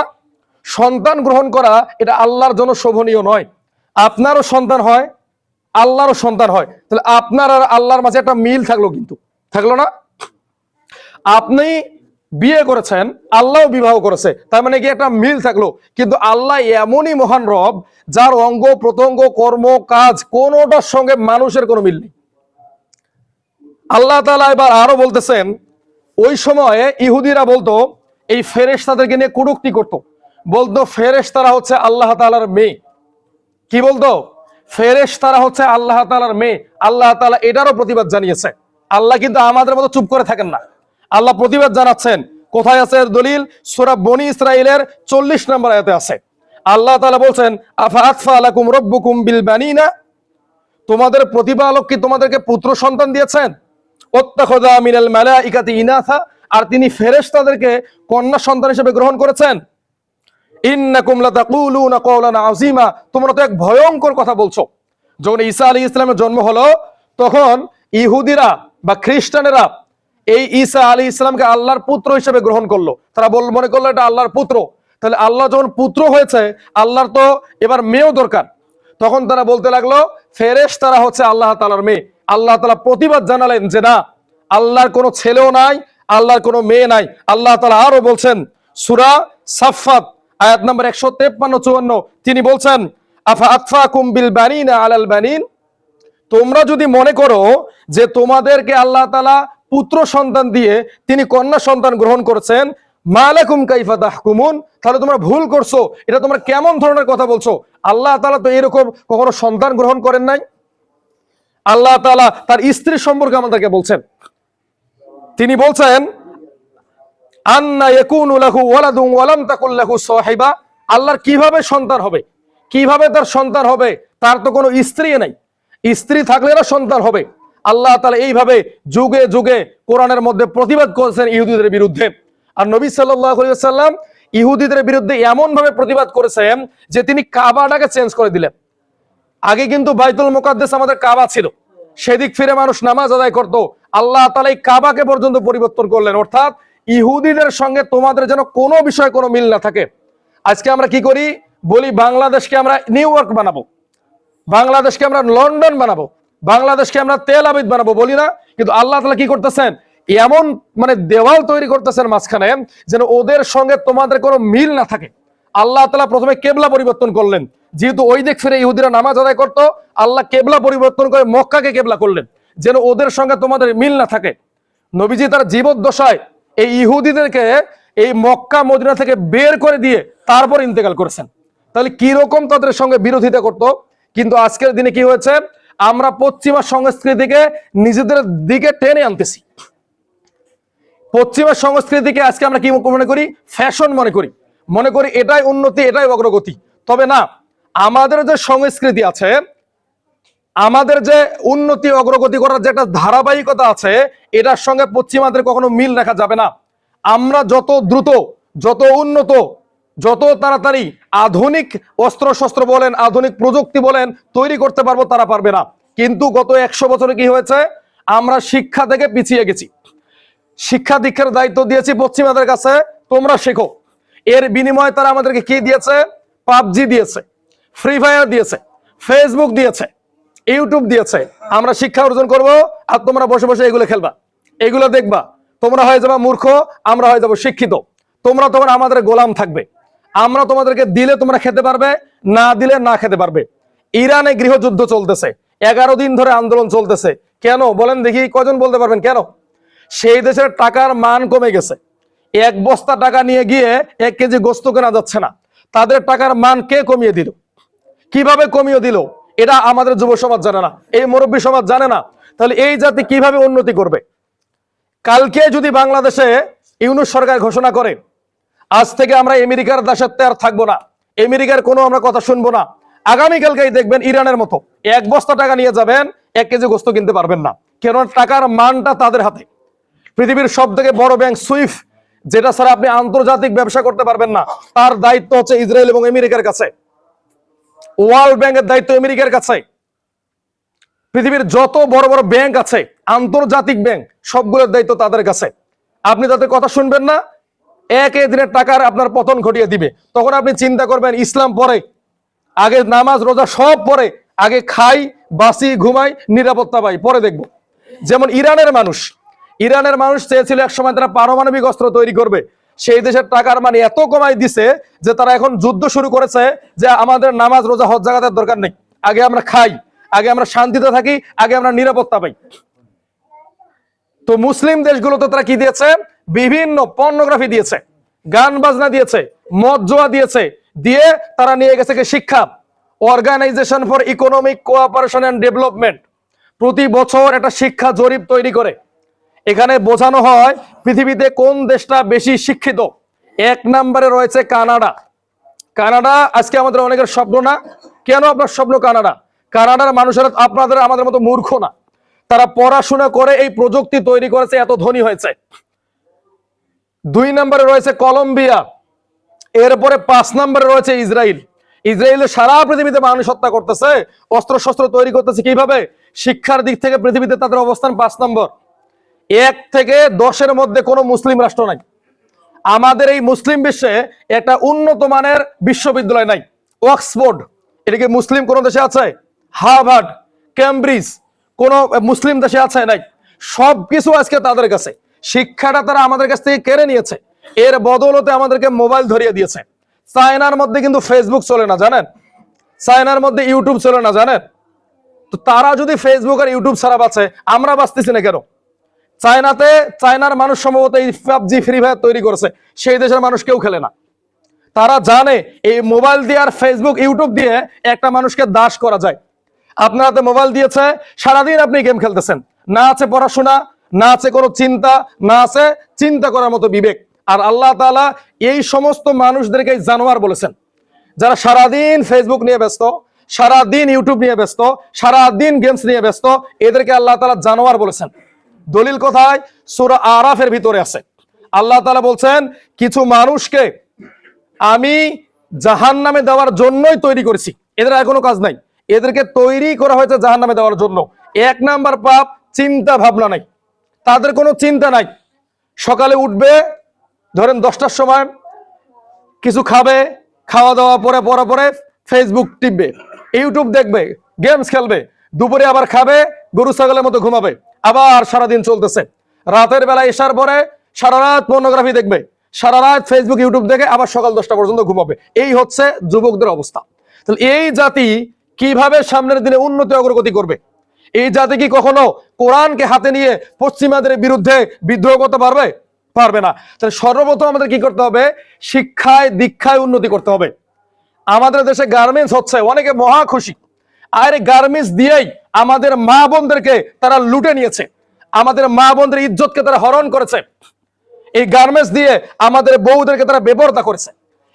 সন্তান গ্রহণ করা এটা আল্লাহর জন্য শোভনীয় নয়। আপনারও সন্তান হয়, আল্লাহরও সন্তান হয়, তাহলে আপনার আর আল্লাহর মাঝে একটা মিল থাকলো, কিন্তু থাকলো না? আপনি বিয়ে করেছেন, আল্লাহ বিবাহ করেছে, তার মানে কি একটা মিল থাকলো। কিন্তু আল্লাহ এমনই মহান রব যার অঙ্গ প্রত্যঙ্গ কর্ম কাজ কোনোটার সঙ্গে মানুষের কোনো মিল নেই। আল্লাহ তাআলা এবার আরো বলতেছেন, ওই সময়ে ইহুদিরা বলতো, এই ফেরেশতাদেরকে নিয়ে কটূক্তি করতো, বলতো ফেরেশতারা হচ্ছে আল্লাহ তাআলার মেয়ে। কি বলতো? ফেরেশতারা হচ্ছে আল্লাহ তাআলার মেয়ে। আল্লাহ তাআলা এটারও প্রতিবাদ জানিয়েছে। আল্লাহ কিন্তু আমাদের মতো চুপ করে থাকেন না, আল্লাহ প্রতিবাদ জানাচ্ছেন। কোথায় আছে এর দলিল? সূরা বনী ইসরাঈলের 40 নম্বর আয়াতে আছে। আল্লাহ তাআলা বলছেন, আফা আতফা লাকুম রাব্বুকুম বিল বানিনা, তোমাদের প্রতিপালক কি তোমাদেরকে পুত্র সন্তান দিয়েছেন? ওত্তাখাযা মিনাল মালাইকাতি ইনাসা, আর তিনি ফেরেশতাদেরকে কন্যা সন্তান হিসেবে গ্রহণ করেছেন। ইন্নাকুম লাতাকুলুনা কওলান আযীমা, তোমরা তো এক ভয়ঙ্কর কথা বলছো। যখন ঈসা আলাইহিস সালামের জন্ম হলো, তখন ইহুদিরা বা খ্রিস্টানেরা এই ঈসা আলাইহিস সালামকে আল্লাহর পুত্র হিসেবে গ্রহণ করলো। তারা মনে করলো এটা আল্লাহর পুত্র। তাহলে আল্লাহ যখন পুত্র হয়েছে, আল্লাহর তো এবার মেয়েও দরকার। তখন তারা বলতে লাগলো ফেরেশতারা হচ্ছে আল্লাহ তাআলার মেয়ে। আল্লাহ তাআলা প্রতিবাদ জানালেন যে না, আল্লাহর কোনো ছেলেও নাই, আল্লাহর কোনো মেয়ে নাই। আল্লাহ তাআলা আরো বলছেন সূরা সাফফাত আয়াত নম্বর 153-54, তিনি বলছেন, আফা আতফাকুম বিল বানিনা আলাল বানিন, তোমরা যদি মনে করো যে তোমাদেরকে আল্লাহ তাআলা পুত্র সন্তান দিয়ে তিনি কন্যা সন্তান গ্রহণ করেছেন, মালাকুম কাইফা তাহকুমুন, তাহলে তোমরা ভুল করছো। এটা তোমরা কেমন ধরনের কথা বলছো? আল্লাহ তাআলা তো এরকম কখনো সন্তান গ্রহণ করেন নাই। আল্লাহ তাআলা তার স্ত্রী সম্পর্কে আমাদেরকে বলছেন, তিনি বলছেন, আন্না ইয়াকুনু লাহু ওয়ালাদুন ওয়া লাম তাকুল লাহু সাহিবা, আল্লাহর কিভাবে সন্তান হবে? কিভাবে তার সন্তান হবে? তার তো কোনো স্ত্রী নাই, স্ত্রী থাকলে না সন্তান হবে। আল্লাহ তাআলা এইভাবে যুগে যুগে কোরআনের মধ্যে প্রতিবাদ করেছেন ইহুদিদের বিরুদ্ধে। আর নবী সাল্লাল্লাহু আলাইহি ওয়াসাল্লাম ইহুদিদের বিরুদ্ধে এমন ভাবে প্রতিবাদ করেছেন যে তিনি কাবাটাকে চেঞ্জ করে দিলেন। আগে কিন্তু বাইতুল মুকাদ্দাস আমাদের কাবা ছিল, সেদিক ফিরে মানুষ নামাজ আদায় করত। আল্লাহ তাআলা এই কাবাকে পর্যন্ত পরিবর্তন করলেন, অর্থাৎ ইহুদিদের সঙ্গে তোমাদের যেন কোনো বিষয়ে কোনো মিল না থাকে। আজকে আমরা কি করি? বলি বাংলাদেশকে আমরা নিউ ইয়র্ক বানাবো, বাংলাদেশকে আমরা লন্ডন বানাবো, বাংলাদেশকে আমরা তেল আবিদ বানাবো, বলি না? কিন্তু আল্লাহ তাআলা কি করতেছেন? এমন মানে দেওয়াল তৈরি করতেছেন মাঝখানে, যেন ওদের সঙ্গে তোমাদের কোনো মিল না থাকে। আল্লাহ তাআলা প্রথমে কেবলা পরিবর্তন করলেন, যেহেতু ওই দিক ফিরে ইহুদিরা নামাজ আদায় করত, আল্লাহ কেবলা পরিবর্তন করে মক্কাকে কেবলা করলেন, যেন ওদের সঙ্গে তোমাদের মিল না থাকে। নবীজি তার জীবদ্দশায় এই ইহুদিদেরকে এই মক্কা মদিনা থেকে বের করে দিয়ে তারপর ইন্তেকাল করেছেন। তাহলে কি রকম তাদের সঙ্গে বিরোধিতা করত। কিন্তু আজকের দিনে কি হয়েছে? আমরা পশ্চিমা সংস্কৃতিকে নিজেদের দিকে টেনে আনতেছি। পশ্চিমা সংস্কৃতিকে আজকে আমরা কি মনে করি? ফ্যাশন মনে করি, মনে করি এটাই উন্নতি, এটাই অগ্রগতি। তবে না, আমাদের যে সংস্কৃতি আছে, আমাদের যে উন্নতি অগ্রগতি করার যে একটা ধারাবাহিকতা আছে, এটার সঙ্গে পশ্চিমাদের কখনো মিল রাখা যাবে না। আমরা যত দ্রুত, যত উন্নত, যত তাড়াতাড়ি আধুনিক অস্ত্র শস্ত্র বলেন, আধুনিক প্রযুক্তি বলেন তৈরি করতে পারবো, তারা পারবে না। কিন্তু গত 100 বছরে কি হয়েছে? আমরা শিক্ষা থেকে পিছিয়ে গেছি। শিক্ষা দীক্ষার দায়িত্ব দিয়েছি পশ্চিমাদের কাছে, তোমরা শেখো। এর বিনিময়ে তারা আমাদেরকে কি দিয়েছে? পাবজি দিয়েছে, ফ্রি ফায়ার দিয়েছে, ফেসবুক দিয়েছে, ইউটিউব দিয়েছে। আমরা শিক্ষা অর্জন করব, আর তোমরা বসে বসে এগুলো খেলবা, এগুলো দেখবা। তোমরা হয়ে যাবা মূর্খ, আমরা হয়ে যাবো শিক্ষিত। তোমরা তখন আমাদের গোলাম থাকবে। আমরা তোমাদেরকে দিলে তোমরা খেতে পারবে, না দিলে না খেতে পারবে। ইরানে গৃহযুদ্ধ চলতেছে, 11 দিন ধরে আন্দোলন চলতেছে। কেন বলেন দেখি? কজন বলতে পারবেন কেন? সেই দেশের টাকার মান কমে গেছে। 1 বস্তা টাকা নিয়ে গিয়ে 1 কেজি গোস্ত কেনা যাচ্ছে না। তাদের টাকার মান কে কমিয়ে দিল? কিভাবে কমিয়ে দিল? এটা আমাদের যুব সমাজ জানে না, এই মুরব্বী সমাজ জানে না। তাহলে এই জাতি কিভাবে উন্নতি করবে? কালকে যদি বাংলাদেশে ইউনূস সরকার ঘোষণা করে আজ থেকে আমরা আমেরিকার দাসত্বে আর থাকবো না, আমেরিকার কোনো আমরা কথা শুনবো না, আগামীকালকেই দেখবেন ইরানের মতো 1 বস্তা টাকা নিয়ে যাবেন, 1 কেজি গোস্ত কিনতে পারবেন না। কেন? টাকার মানটা তাদের হাতে। পৃথিবীর সব থেকে বড় ব্যাংক সুইফট, যেটা ছাড়া আপনি আন্তর্জাতিক ব্যবসা করতে পারবেন না, তার দায়িত্ব হচ্ছে ইসরায়েল এবং আমেরিকার কাছে। ওয়ার্ল্ড ব্যাংকের দায়িত্ব আমেরিকার কাছে। পৃথিবীর যত বড় বড় ব্যাংক আছে, আন্তর্জাতিক ব্যাংক, সবগুলোর দায়িত্ব তাদের কাছে। আপনি তাদের কথা শুনবেন না, এক দিনের টাকার আপনার পতন ঘটিয়ে দিবে। তখন আপনি চিন্তা করবেন ইসলাম পরে, আগে নামাজ রোজা সব পরে, আগে খাই বাসি ঘুমাই নিরাপত্তা পাই, পরে দেখব। যেমন ইরানের মানুষ চেয়েছিল একসময় তারা পারমাণবিক অস্ত্র তৈরি করবে, সেই দেশের টাকার মানে এত কমাই দিছে যে তারা এখন যুদ্ধ শুরু করেছে যে আমাদের নামাজ রোজা হজ জাকাতের দরকার নেই, আগে আমরা খাই, আগে আমরা শান্তিতে থাকি, আগে আমরা নিরাপত্তা পাই। তো মুসলিম দেশগুলোতে তারা কি দিয়েছে? বিভিন্ন পর্নোগ্রাফি দিয়েছে, গান বাজনা দিয়েছে, মদ জোয়া দিয়েছে, দিয়ে তারা নিয়ে গেছে কি শিক্ষা, organisation for economic cooperation and development প্রতি বছর একটা শিক্ষা জরিপ তৈরি করে। এখানে বোঝানো হয় পৃথিবীতে কোন দেশটা বেশি শিক্ষিত। 1 নম্বরে রয়েছে কানাডা। কানাডা আজকে আমাদের অনেকের স্বপ্ন না? কেন আপনার স্বপ্ন কানাডা? কানাডার মানুষেরা আপনাদের আমাদের মতো মূর্খ না, তারা পড়াশোনা করে এই প্রযুক্তি তৈরি করেছে, এত ধনী হয়েছে। 2 নম্বরে রয়েছে কলম্বিয়া, এরপরে 5 নম্বরে রয়েছে ইসরায়েল। ইসরায়েলের সারা পৃথিবীতে মানুষ হত্যা করতেছে, অস্ত্র শস্ত্র তৈরি করতেছে কিভাবে? শিক্ষার দিক থেকে পৃথিবীতে তাদের অবস্থান 5 নম্বর। 1 থেকে 10-এর মধ্যে কোনো মুসলিম রাষ্ট্র নাই। আমাদের এই মুসলিম বিশ্বে একটা উন্নত মানের বিশ্ববিদ্যালয় নাই। অক্সফোর্ড, এটা কি মুসলিম কোন দেশে আছে? হার্ভার্ড, ক্যামব্রিজ কোন মুসলিম দেশে আছে? নাই। সবকিছু আজকে তাদের কাছে, শিক্ষাটা তারা আমাদের কাছ থেকে কেড়ে নিয়েছে, এর বদৌলতে আমাদেরকে মোবাইল ধরিয়ে দিয়েছে। চায়নার মধ্যে কিন্তু ফেসবুক চলে না, জানেন? চায়নার মধ্যে ইউটিউব চলে না, জানেন? তো তারা যদি ফেসবুক আর ইউটিউব ছাড়া বাঁচে, আমরা বাঁচতেছি না কেন? চায়নার মানুষ সম্ভবত এই পাবজি ফ্রি ফায়ার তৈরি করেছে, সেই দেশের মানুষ কেউ খেলে না। তারা জানে এই মোবাইল দিয়ে আর ফেসবুক ইউটিউব দিয়ে একটা মানুষকে দাস করা যায়। আপনার হাতে মোবাইল দিয়েছে, সারাদিন আপনি গেম খেলতেছেন, না আছে পড়াশোনা, না আছে কোনো চিন্তা, না আছে চিন্তা করার মতো বিবেক। আর আল্লাহ তাআলা এই সমস্ত মানুষদেরকে জানোয়ার বলেছেন, যারা সারাদিন ফেসবুক নিয়ে ব্যস্ত, সারাদিন ইউটিউব নিয়ে ব্যস্ত, সারাদিন গেমস নিয়ে ব্যস্ত, এদেরকে আল্লাহ তাআলা জানোয়ার বলেছেন। দলিল কোথায়? সূরা আরাফের ভিতরে আছে। আল্লাহ তাআলা বলছেন কিছু মানুষকে আমি জাহান্নামে দেওয়ার জন্যই তৈরি করেছি, এদের আর কোনো কাজ নাই, এদেরকে তৈরি করা হয়েছে জাহান্নামে দেওয়ার জন্য। 1 নাম্বার পাপ, চিন্তা ভাবনা নাই, তাদের কোনো চিন্তা নাই। সকালে উঠবে, ধরেন 10টার সময়, কিছু খাবে, খাওয়া দাওয়া পরে পরে ফেসবুক টিপবে, ইউটিউব দেখবে, গেমস খেলবে, দুপুরে আবার খাবে, গরু ছাগলের মতো ঘুমাবে, আবার সারাদিন চলতেছে। রাতের বেলা এসার পরে সারা রাত পর্নোগ্রাফি দেখবে, সারা রাত ফেসবুক ইউটিউব দেখে আবার সকাল 10টা পর্যন্ত ঘুমাবে। এই হচ্ছে যুবকদের অবস্থা। তাহলে এই জাতি কিভাবে সামনের দিনে উন্নতি অগ্রগতি করবে? এই জাতি কি কখনো কোরআনকে হাতে নিয়ে পশ্চিমাদের বিরুদ্ধে বিদ্রোহ করতে পারবে? পারবে না। তাহলে সর্বপ্রথম আমাদের কি করতে হবে? শিক্ষায় দীক্ষায় উন্নতি করতে হবে। আমাদের দেশে গার্মেন্টস হচ্ছে, অনেকে মহা খুশি, আর গার্মেন্টস দিয়েই আমাদের মা বোনদেরকে তারা লুটে নিয়েছে, আমাদের মা বোনদের ইজ্জতকে তারা হরণ করেছে। এই গার্মেন্টস দিয়ে আমাদের বউদেরকে তারা বেপরদা করেছে,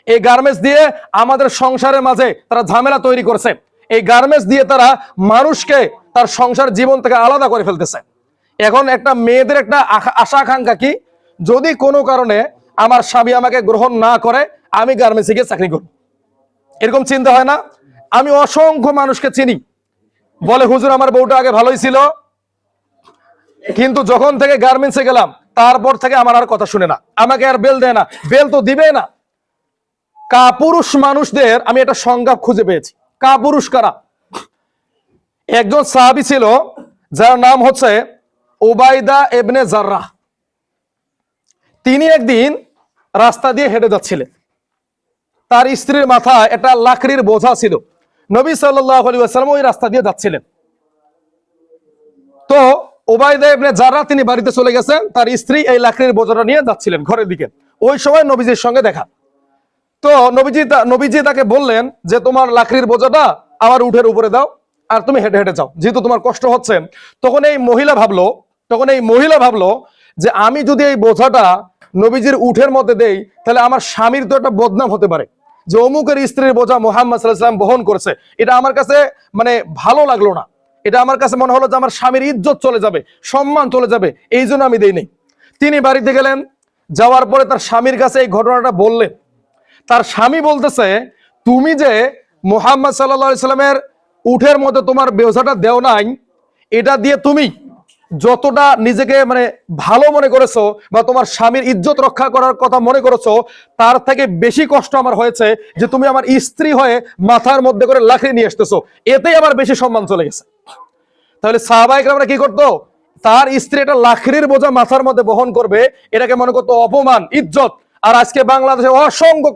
এই গার্মেন্টস দিয়ে আমাদের সংসারের মাঝে তারা ঝামেলা তৈরি করেছে, এই গার্মেন্টস দিয়ে তারা মানুষকে তার সংসার জীবন থেকে আলাদা করে ফেলতেছে। এখন একটা মেয়েদের একটা আশা আকাঙ্ক্ষা কি, যদি কোনো কারণে আমার স্বামী আমাকে গ্রহণ না করে আমি গার্মেন্টসে গিয়ে চাকরি করব, এরকম চিন্তা হয় না? আমি অসংখ্য মানুষকে চিনি, বলে হুজুর আমার বউটা আগে ভালোই ছিল, কিন্তু যখন থেকে গার্মেন্টসে গেলাম তারপর থেকে আমার আর কথা শুনে না, আমাকে আর বেল দেয় না। বেল তো দিবে না। কাপুরুষ মানুষদের আমি একটা সংজ্ঞা খুঁজে পেয়েছি। কাপুরুষ কারা? একজন সাহাবী ছিল যার নাম হচ্ছে উবাইদা ইবনে জাররাহ। তিনি একদিন রাস্তা দিয়ে হেঁটে যাচ্ছিলেন, তার স্ত্রীর মাথায় একটা লাকড়ির বোঝা ছিল। নবী সাল্লাল্লাহু আলাইহি ওয়াসাল্লাম ওই রাস্তা দিয়ে যাচ্ছিলেন। তো উবাইদা ইবনে জাররাহ তিনি বাড়িতে চলে গেছেন, তার স্ত্রী এই লাকড়ির বোঝাটা নিয়ে যাচ্ছিলেন ঘরের দিকে। ওই সময় নবীজির সঙ্গে দেখা। তো নবীজি তাকে বললেন যে তোমার লাকড়ির বোঝাটা আমার উঠের উপরে দাও আর তুমি হেঁটে হেঁটে যাও, যেহেতু তোমার কষ্ট হচ্ছে। তখন এই মহিলা ভাবলো যে আমি যদি এই বোঝাটা নবীজির উঠের মধ্যে দেই তাহলে আমার স্বামীর তো একটা বদনাম হতে পারে, যে অমুকের স্ত্রীর বোঝা মুহাম্মদ সাল্লাল্লাহু আলাইহি ওয়াসাল্লাম বহন করেছে। এটা আমার কাছে মানে ভালো লাগলো না, এটা আমার কাছে মনে হলো যে আমার স্বামীর ইজ্জত চলে যাবে, সম্মান চলে যাবে, এই জন্য আমি দেই নাই। তিনি বাড়িতে গেলেন, যাওয়ার পরে তার স্বামীর কাছে এই ঘটনাটা বললেন। তার স্বামী বলতেছে তুমি যে মুহাম্মদ সাল্লাল্লাহু আলাইহি ওয়াসাল্লামের উঠের মধ্যে তোমার বোঝাটা দেও নাই, এটা দিয়ে তুমি যতটা নিজেকে মানে ভালো মনে করেছো বা তোমার স্বামীর ইজ্জত রক্ষা করার কথা মনে করেছো, তার থেকে বেশি কষ্ট আমার হয়েছে যে তুমি আমার স্ত্রী হয়ে মাথার মধ্যে করে লাকড়ি নিয়ে আসতেছো, এতেই আমার বেশি সম্মান চলে গেছে। তাহলে সাহাবায়ে কেরামরা কি করতো? তার স্ত্রী এটা লাকড়ির বোঝা মাথার মধ্যে বহন করবে, এটাকে মনে করতো অপমান, ইজ্জত। আর আজকে বাংলাদেশে অসংখ্য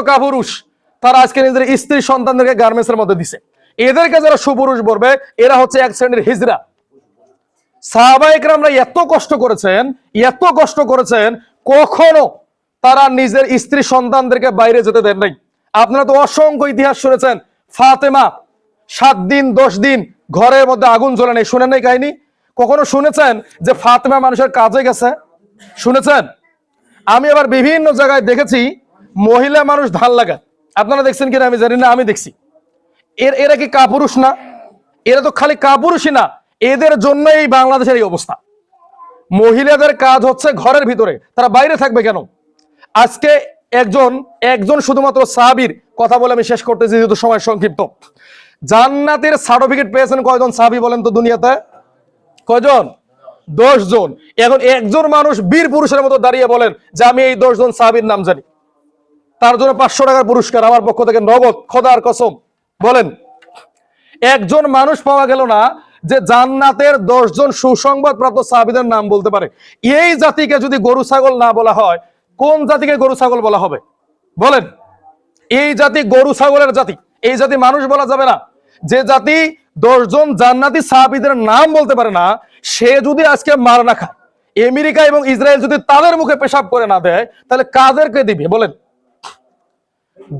কাপুরুষ তারা আজকে নিজের স্ত্রী সন্তানদেরকে গার্মেন্টসের মধ্যে দিছে। এদেরকে যারা সুপুরুষ বলবে, এরা হচ্ছে এক শ্রেণীর হিজড়া। সাহাবায়ে কেরামরা এত কষ্ট করেছেন, কখনো তারা নিজের স্ত্রী সন্তানদেরকে বাইরে যেতে দেন নাই। আপনারা তো অসংখ্য ইতিহাস শুনেছেন, ফাতেমা 7 দিন 10 দিন ঘরের মধ্যে আগুন জ্বলে নেই, শুনেন নাই কাহিনী? কখনো শুনেছেন যে ফাতেমা মানুষের কাজে গেছে? শুনেছেন? আমি আবার বিভিন্ন জায়গায় দেখেছি মহিলা মানুষ ধান লাগায়। আপনারা দেখছেন কিনা আমি জানি না, আমি দেখছি। এরা কি কাপুরুষ না? এরা তো খালি কাপুরুষই না, এদের জন্য এই বাংলাদেশের এই অবস্থা। মহিলাদের কাজ হচ্ছে ঘরের ভিতরে, তারা বাইরে থাকবে কেন? আজকে একজন শুধুমাত্র সাহাবীর কথা বলে আমি শেষ করতেছি, যেহেতু সময় সংক্ষিপ্ত। জান্নাতের সার্টিফিকেট পেয়েছেন কয়জন সাহাবী বলেন তো দুনিয়াতে? কয়জন? 10 জন। এখন একজন মানুষ বীর পুরুষের মতো দাঁড়িয়ে বলেন যে আমি এই 10 জন সাহাবীর নাম জানি, তার জন্য 500 টাকার পুরস্কার আমার পক্ষ থেকে নগদ, খোদার কসম। বলেন, একজন মানুষ পাওয়া গেল না যে জান্নাতের 10 জন সুসংবাদ প্রাপ্ত সাহাবীদের নাম বলতে পারে। এই জাতিকে যদি গরু ছাগল না বলা হয়, কোন জাতিকে গরু ছাগল বলা হবে? বলেন। এই জাতি গরু ছাগলের জাতি, এই জাতি মানুষ বলা যাবে না। যে জাতি 10 জন জান্নাতি সাহাবীদের নাম বলতে পারে না, সে যদি আজকে মার না খায়, আমেরিকা এবং ইসরায়েল যদি তাদের মুখে পেশাব করে না দেয়, তাহলে কাদেরকে দিবে? বলেন।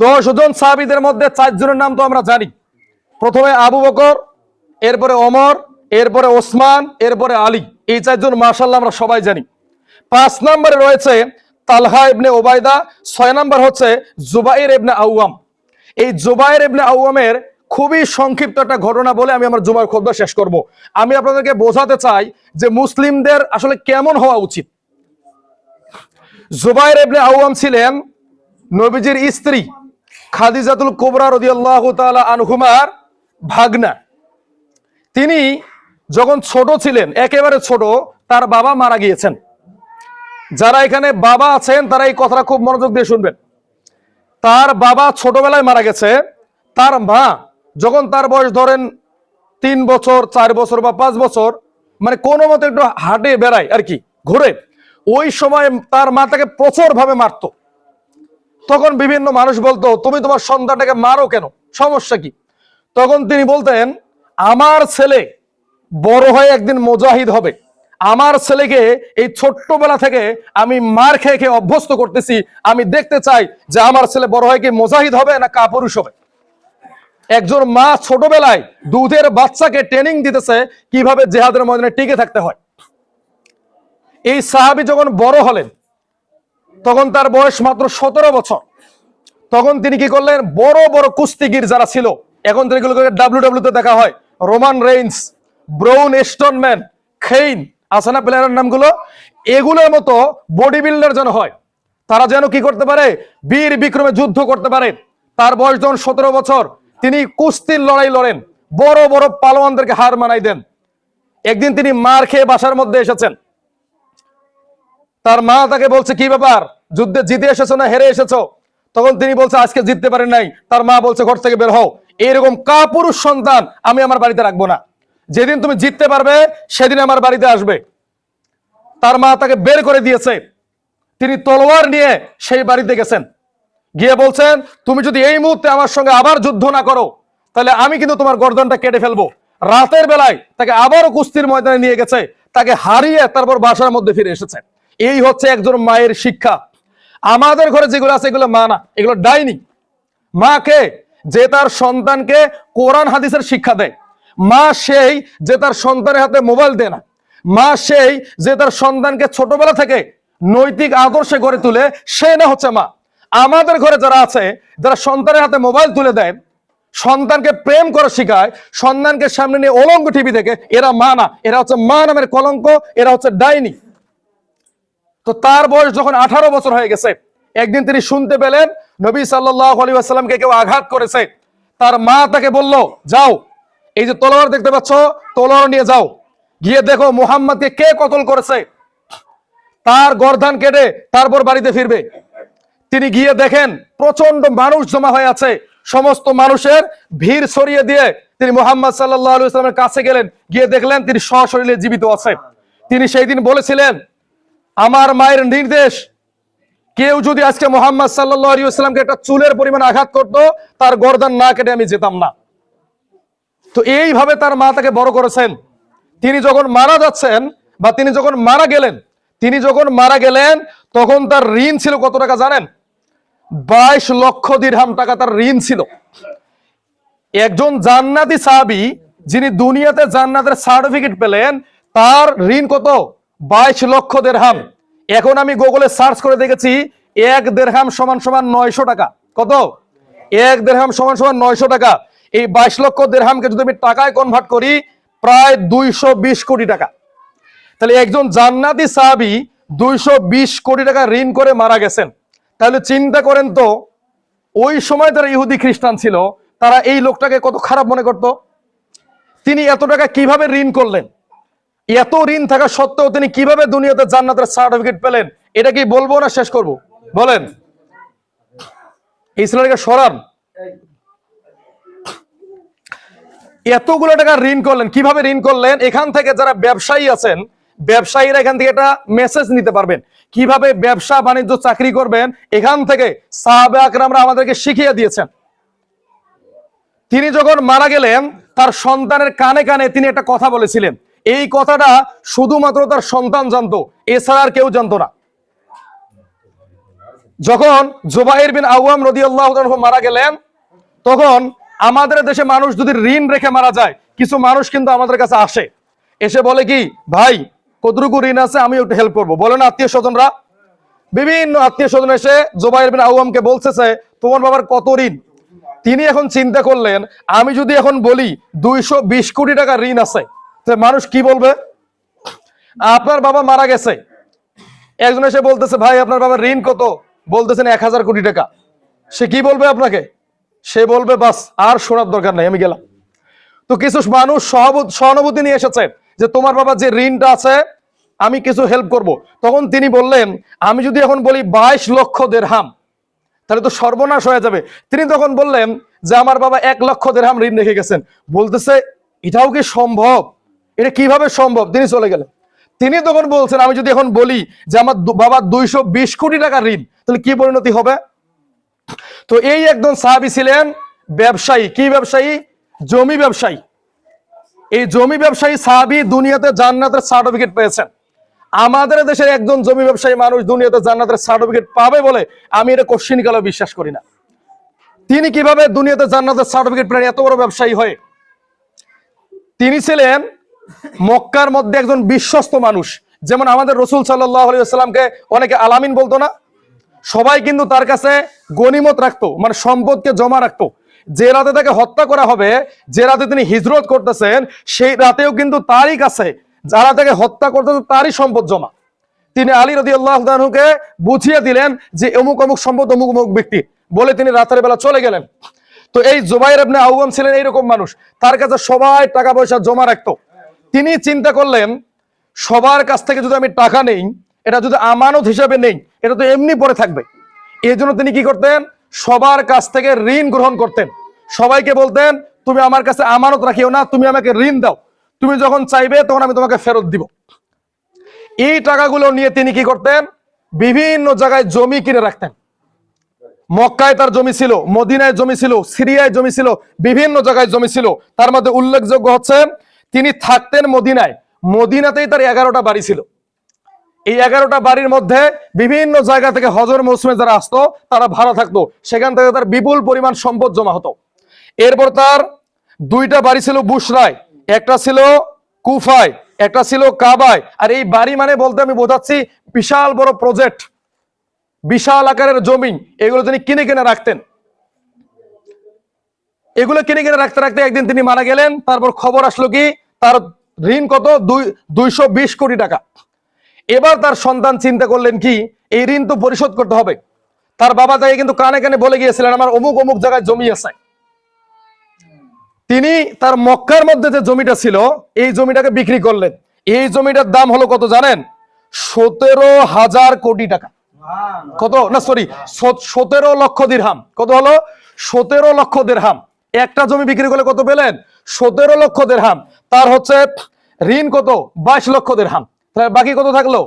10 জন সাহাবীদের মধ্যে 4 জনের নাম তো আমরা জানি। প্রথমে আবু বকর, এরপরে ওমর, এরপরে ওসমান, এরপরে আলী। এই 4 জন মাশাআল্লাহ আমরা সবাই জানি। 5 নম্বরে রয়েছে তালহা ইবনে ওবায়দা, 6 নম্বর হচ্ছে জুবাইর ইবনে আওয়াম। এই জুবাইর ইবনে আওয়ামের খুবই সংক্ষিপ্ত একটা ঘটনা বলে আমি আমার জুমার খুতবা শেষ করব। আমি আপনাদেরকে বোঝাতে চাই যে মুসলিমদের আসলে কেমন হওয়া উচিত। জুবাইর ইবনে আওয়াম ছিলেন নবীজির স্ত্রী খাদিজাতুল কুবরা রাদিয়াল্লাহু তাআলা আনহুমার ভাগনা। তিনি যখন ছোট ছিলেন, একেবারে ছোট, তার বাবা মারা গিয়েছেন। যারা এখানে বাবা আছেন তারা এই কথাটা খুব মনোযোগ দিয়ে শুনবেন। তার বাবা ছোটবেলায় মারা গেছে। তার মা যখন তার বয়স ধরেন 3 বছর, 4 বছর বা 5 বছর, মানে কোনো মতে একটু হাঁটে বেড়ায় আর কি, ঘুরে, ওই সময় তার মা তাকে প্রচুর ভাবে মারতো। তখন বিভিন্ন মানুষ বলতো, তুমি তোমার সন্তানটাকে মারো কেন, সমস্যা কি? তখন তিনি বলতেন, আমার ছেলে বড় হয়ে একদিন মুজাহিদ হবে। আমার ছেলেকে এই ছোট্টবেলা থেকে আমি মার খেয়ে খেয়ে অভ্যস্ত করতেছি। আমি দেখতে চাই যে আমার ছেলে বড় হয়ে কি মুজাহিদ হবে না কাপুরুষ হবে। একজন মা ছোটবেলায় দুধের বাচ্চাকে ট্রেনিং দিতেছে কিভাবে জিহাদের ময়দানে টিকে থাকতে হয়। এই সাহাবী যখন বড় হলেন, তখন তার বয়স মাত্র 17 বছর। তখন তিনি কি করলেন, বড় বড় কুস্তিগির যারা ছিল, এখন যেগুলোকে WWE তে দেখা হয়, রোমান রেইন্স, ব্রাউন স্টোনম্যান, খেইন, আছে না প্লেয়ারের নামগুলো, এগুলোর মতো বডি বিল্ডার যেন হয়, তারা যেন কি করতে পারে, বীর বিক্রমে যুদ্ধ করতে পারে। তার বয়স যখন 17 বছর, তিনি কুস্তির লড়াই লড়েন, বড় বড় পালোয়ানদেরকে হার মানাই দেন। একদিন তিনি মার খেয়ে বাসার মধ্যে এসেছেন। তার মা তাকে বলছে, কি ব্যাপার, যুদ্ধে জিতে এসেছো না হেরে এসেছো? তখন তিনি বলছে, আজকে জিততে পারেন নাই। তার মা বলছে, ঘর থেকে বের হও, এরকম কাপুরুষ সন্তান আমি আমার বাড়িতে রাখবো না। যেদিন তুমি জিততে পারবে সেদিন আমার বাড়িতে আসবে। তার মা তাকে বের করে দিয়েছে। তিনি তলোয়ার নিয়ে সেই বাড়িতে গেছেন, গিয়ে বলছেন, তুমি যদি এই মুহূর্তে আমার সঙ্গে আবার যুদ্ধ না করো, তাহলে আমি কিন্তু তোমার গর্দনটা কেটে ফেলবো। রাতের বেলায় তাকে আবারও কুস্তির ময়দানে নিয়ে গেছে, তাকে হারিয়ে তারপর বাসার মধ্যে ফিরে এসেছে। এই হচ্ছে একজন মায়ের শিক্ষা। আমাদের ঘরে যেগুলো আছে এগুলো মা না, এগুলো ডাইনি। মাকে যে তার সন্তানকে কোরআন হাদিসের শিক্ষা দেয়, মা সেই যে তার সন্তানের হাতে মোবাইল দেয় না, মা সেই যে তার সন্তানকে ছোটবেলা থেকে নৈতিক আদর্শে গড়ে তুলে, সে না হচ্ছে মা। আমাদের ঘরে যারা আছে, যারা সন্তানের হাতে মোবাইল তুলে দেয়, সন্তানকে প্রেম করা শিখায়, সন্তানকে সামনে নিয়ে অলঙ্গ টিভি দেখে, এরা মা না, এরা হচ্ছে মা নামের কলঙ্ক, এরা হচ্ছে ডাইনি। তো তার বয়স যখন 18 বছর হয়ে গেছে, একদিন তিনি শুনতে পেলেন নবী সাল্লাল্লাহু আলাইহি ওয়াসাল্লামকে কেউ আঘাত করেছে। তার মা তাকে বলল, যাও এই যে তলোয়ার দেখতে পাচ্ছ, তলোয়ার নিয়ে যাও, গিয়ে দেখো মুহাম্মদকে কে কতল করেছে, তার গর্দান কেটে তারপর বাড়িতে ফিরবে। তিনি গিয়ে দেখেন প্রচন্ড মানুষ জমা হয়ে আছে, সমস্ত মানুষের ভিড় ছড়িয়ে দিয়ে তিনি মুহাম্মদ সাল্লাল্লাহু আলাইহি ওয়াসাল্লামের কাছে গেলেন, গিয়ে দেখলেন তিনি সশরীরে জীবিত আছে। তিনি সেই দিন বলেছিলেন, আমার মায়ের নির্দেশ, কেউ যদি আজকে মুহাম্মদ সাল্লাল্লাহু আলাইহি ওয়াসাল্লামকে একটা চুলের পরিমাণ আঘাত করতো, তার গর্দান না কেটে আমি যেতাম না। তো এইভাবে তার মা তাকে বড় করেছেন। তিনি যখন মারা যাচ্ছেন বা তিনি যখন মারা গেলেন তখন তার ঋণ ছিল কত টাকা জানেন? 22 লক্ষ দিরহাম টাকা তার ঋণ ছিল। একজন জান্নাতি সাহাবী যিনি দুনিয়াতে জান্নাতের সার্টিফিকেট পেলেন, তার ঋণ কত? 22 লক্ষ দিরহাম। এখন আমি গুগলে সার্চ করে দেখেছি, 1 দিরহাম সমান সমান 900 টাকা। কত? 1 দিরহাম সমান সমান 900 টাকা। এই 22 লক্ষ দিরহামকে যদি আমি টাকায় কনভার্ট করি, প্রায় 220 কোটি টাকা। তাহলে একজন জান্নাতি সাহাবী 220 কোটি টাকা ঋণ করে মারা গেছেন। তাহলে চিন্তা করেন তো, ওই সময় যারা ইহুদি খ্রিস্টান ছিল তারা এই লোকটাকে কত খারাপ মনে করত। তিনি এত টাকা কিভাবে ঋণ করলেন? এত ঋণ থাকা সত্ত্বেও তিনি কিভাবে দুনিয়াতে জান্নাতের সার্টিফিকেট পেলেন? এটা কি বলবো না শেষ করব? বলেন। এই ছেলেটাকে সরান। এতগুলো টাকা ঋণ করলেন, কিভাবে ঋণ করলেন? এখান থেকে যারা ব্যবসায়ী আছেন, ব্যবসায়ীরা এখান থেকে একটা মেসেজ নিতে পারবেন, কিভাবে ব্যবসা বাণিজ্য চাকরি করবেন। এখান থেকে সাহাবে আকরামরা আমাদেরকে শিখিয়ে দিয়েছেন। তিনি যখন মারা গেলেন, তার সন্তানের কানে কানে তিনি একটা কথা বলেছিলেন। এই কথাটা শুধুমাত্র তার সন্তান জানতো, এছাড়া আর কেউ জানতো না। যখন জুবাইর বিন আওয়াম রাদিয়াল্লাহু আনহু মারা গেলেন, তখন আমাদের দেশে মানুষ যদি ঋণ রেখে মারা যায়, কিছু মানুষ কিন্তু আমাদের কাছে আসে, এসে বলে কি, ভাই কতটুকু ঋণ আছে, আমি একটু হেল্প করবো। বলে না আত্মীয় স্বজনরা, বিভিন্ন আত্মীয় স্বজন এসে জুবাইর বিন আওয়ামকে বলতেছে, তোমার বাবার কত ঋণ। তিনি এখন চিন্তা করলেন, আমি যদি এখন বলি 220 কোটি টাকা ঋণ আছে, তাহলে মানুষ কি বলবে? আপনার বাবা মারা গেছে, একজন এসে বলতেছে, ভাই আপনার বাবার ঋণ কত? বলতেছেন 1000 কোটি টাকা। সে কি বলবে আপনাকে? সে বলবে, বাস আর শোনার দরকার নাই, আমি গেলাম। তো কিছু মানুষ সহানুভূতি নিয়ে এসেছে যে তোমার বাবা যে ঋণটা আছে আমি কিছু হেল্প করব। তখন তিনি বললেন, আমি যদি এখন বলি 22 লক্ষ দিরহাম, তাহলে তো সর্বনাশ হয়ে যাবে। তিনি তখন বললেন যে আমার বাবা 1 লক্ষ দিরহাম ঋণ রেখে গেছেন। বলতেছে, এটাও কি সম্ভব? এটা কিভাবে সম্ভব? তিনি চলে গেলেন। তিনি তখন বলছেন, আমি যদি এখন বলি যে আমার বাবা 220 কোটি টাকা ঋণ, তাহলে কি পরিণতি হবে? তো এই একজন সাহাবী ছিলেন ব্যবসায়ী। কি ব্যবসায়ী? জমি ব্যবসায়ী। এই জমি ব্যবসায়ী সাহাবী দুনিয়াতে জান্নাতের সার্টিফিকেট পেয়েছেন। আমাদের দেশের একজন জমি ব্যবসায়ী মানুষ দুনিয়াতে জান্নাতের সার্টিফিকেট পাবে বলে আমি এটা কোশ্চিন কালে বিশ্বাস করি না। তিনি কিভাবে দুনিয়াতে জান্নাতের সার্টিফিকেট পেলেন এত বড় ব্যবসায়ী হয়ে? তিনি ছিলেন মক্কার মধ্যে একজন বিশ্বস্ত মানুষ। যেমন আমাদের রাসূল সাল্লাল্লাহু আলাইহি ওয়াসাল্লামকে অনেকে আলামিন বলতো না? সবাই কিন্তু তার কাছে গনিমত রাখতো, মানে সম্পদকে জমা রাখতো। যে রাতে তাকে হত্যা করা হবে, যে রাতে তিনি হিজরত করতেছেন, সেই রাতেও কিন্তু তারই কাছে যারা তাকে হত্যা করতেছে তারই সম্পদ জমা। তিনি আলী রাদিয়াল্লাহু আনহুকে বুঝিয়ে দিলেন যে অমুক অমুক সম্পদ অমুক অমুক ব্যক্তি, বলে তিনি রাতের বেলা চলে গেলেন। তো এই জুবাইর ইবনে আওয়াম ছিলেন এইরকম মানুষ, তার কাছে সবাই টাকা পয়সা জমা রাখতো। তিনি চিন্তা করলেন, সবার কাছ থেকে যদি আমি টাকা নেই, এটা যদি আমানত হিসেবে নেই, এটা তো এমনি পড়ে থাকবে। এই জন্য তিনি কি করতেন? সবার কাছ থেকে ঋণ গ্রহণ করতেন। সবাইকে বলতেন, তুমি আমার কাছে আমানত রাখিও না, তুমি আমাকে ঋণ দাও, তুমি যখন চাইবে তখন আমি তোমাকে ফেরত দিব। এই টাকাগুলো নিয়ে তিনি কি করতেন? বিভিন্ন জায়গায় জমি কিনে রাখতেন। মক্কায় তার জমি ছিল, মদিনায় জমি ছিল, সিরিয়ায় জমি ছিল, বিভিন্ন জায়গায় জমি ছিল। তার মধ্যে উল্লেখযোগ্য হচ্ছে তিনি থাকতেন মদিনায়। মদিনাতেই তার 11টা বাড়ি ছিল। এই 11টা বাড়ির মধ্যে বিভিন্ন জায়গা থেকে হজর মৌসুমে যারা আসতো তারা ভাড়া থাকতো, সেখান থেকে তার বিপুল পরিমাণ সম্পদ জমা হতো। এরপর তার 2টা বাড়ি ছিল বুশরায়, একটা ছিল কুফায়, একটা ছিল কাবায়। আর এই বাড়ি মানে বলতে আমি বোঝাচ্ছি বিশাল বড় প্রজেক্ট, বিশাল আকারের জমি, এগুলো তিনি কিনে কিনে রাখতেন। এগুলো কিনে কিনে রাখতে রাখতে একদিন তিনি মারা গেলেন। তারপর খবর আসলো কি, তার ঋণ কত? 220 কোটি টাকা। এবার তার সন্তান চিন্তা করলেন কি, এই ঋণ তো পরিশোধ করতে হবে। তার বাবা তাকে কিন্তু কানে কানে বলে গিয়েছিলেন, আমার অমুক অমুক জায়গায় জমি আছে। তিনি তার মক্কার মধ্যে যে জমিটা ছিল এই জমিটাকে বিক্রি করলেন। এই জমিটার দাম হলো কত জানেন? 17,000 কোটি টাকা। কত না, সরি, 17 লক্ষ দিরহাম। কত হলো? 17 লক্ষ দিরহাম। একটা জমি বিক্রি করলে কত পেলেন? 17 লক্ষ দিরহাম। তার হচ্ছে ঋণ কত? 22 লক্ষ দিরহাম। তাহলে বাকি কত থাকলো?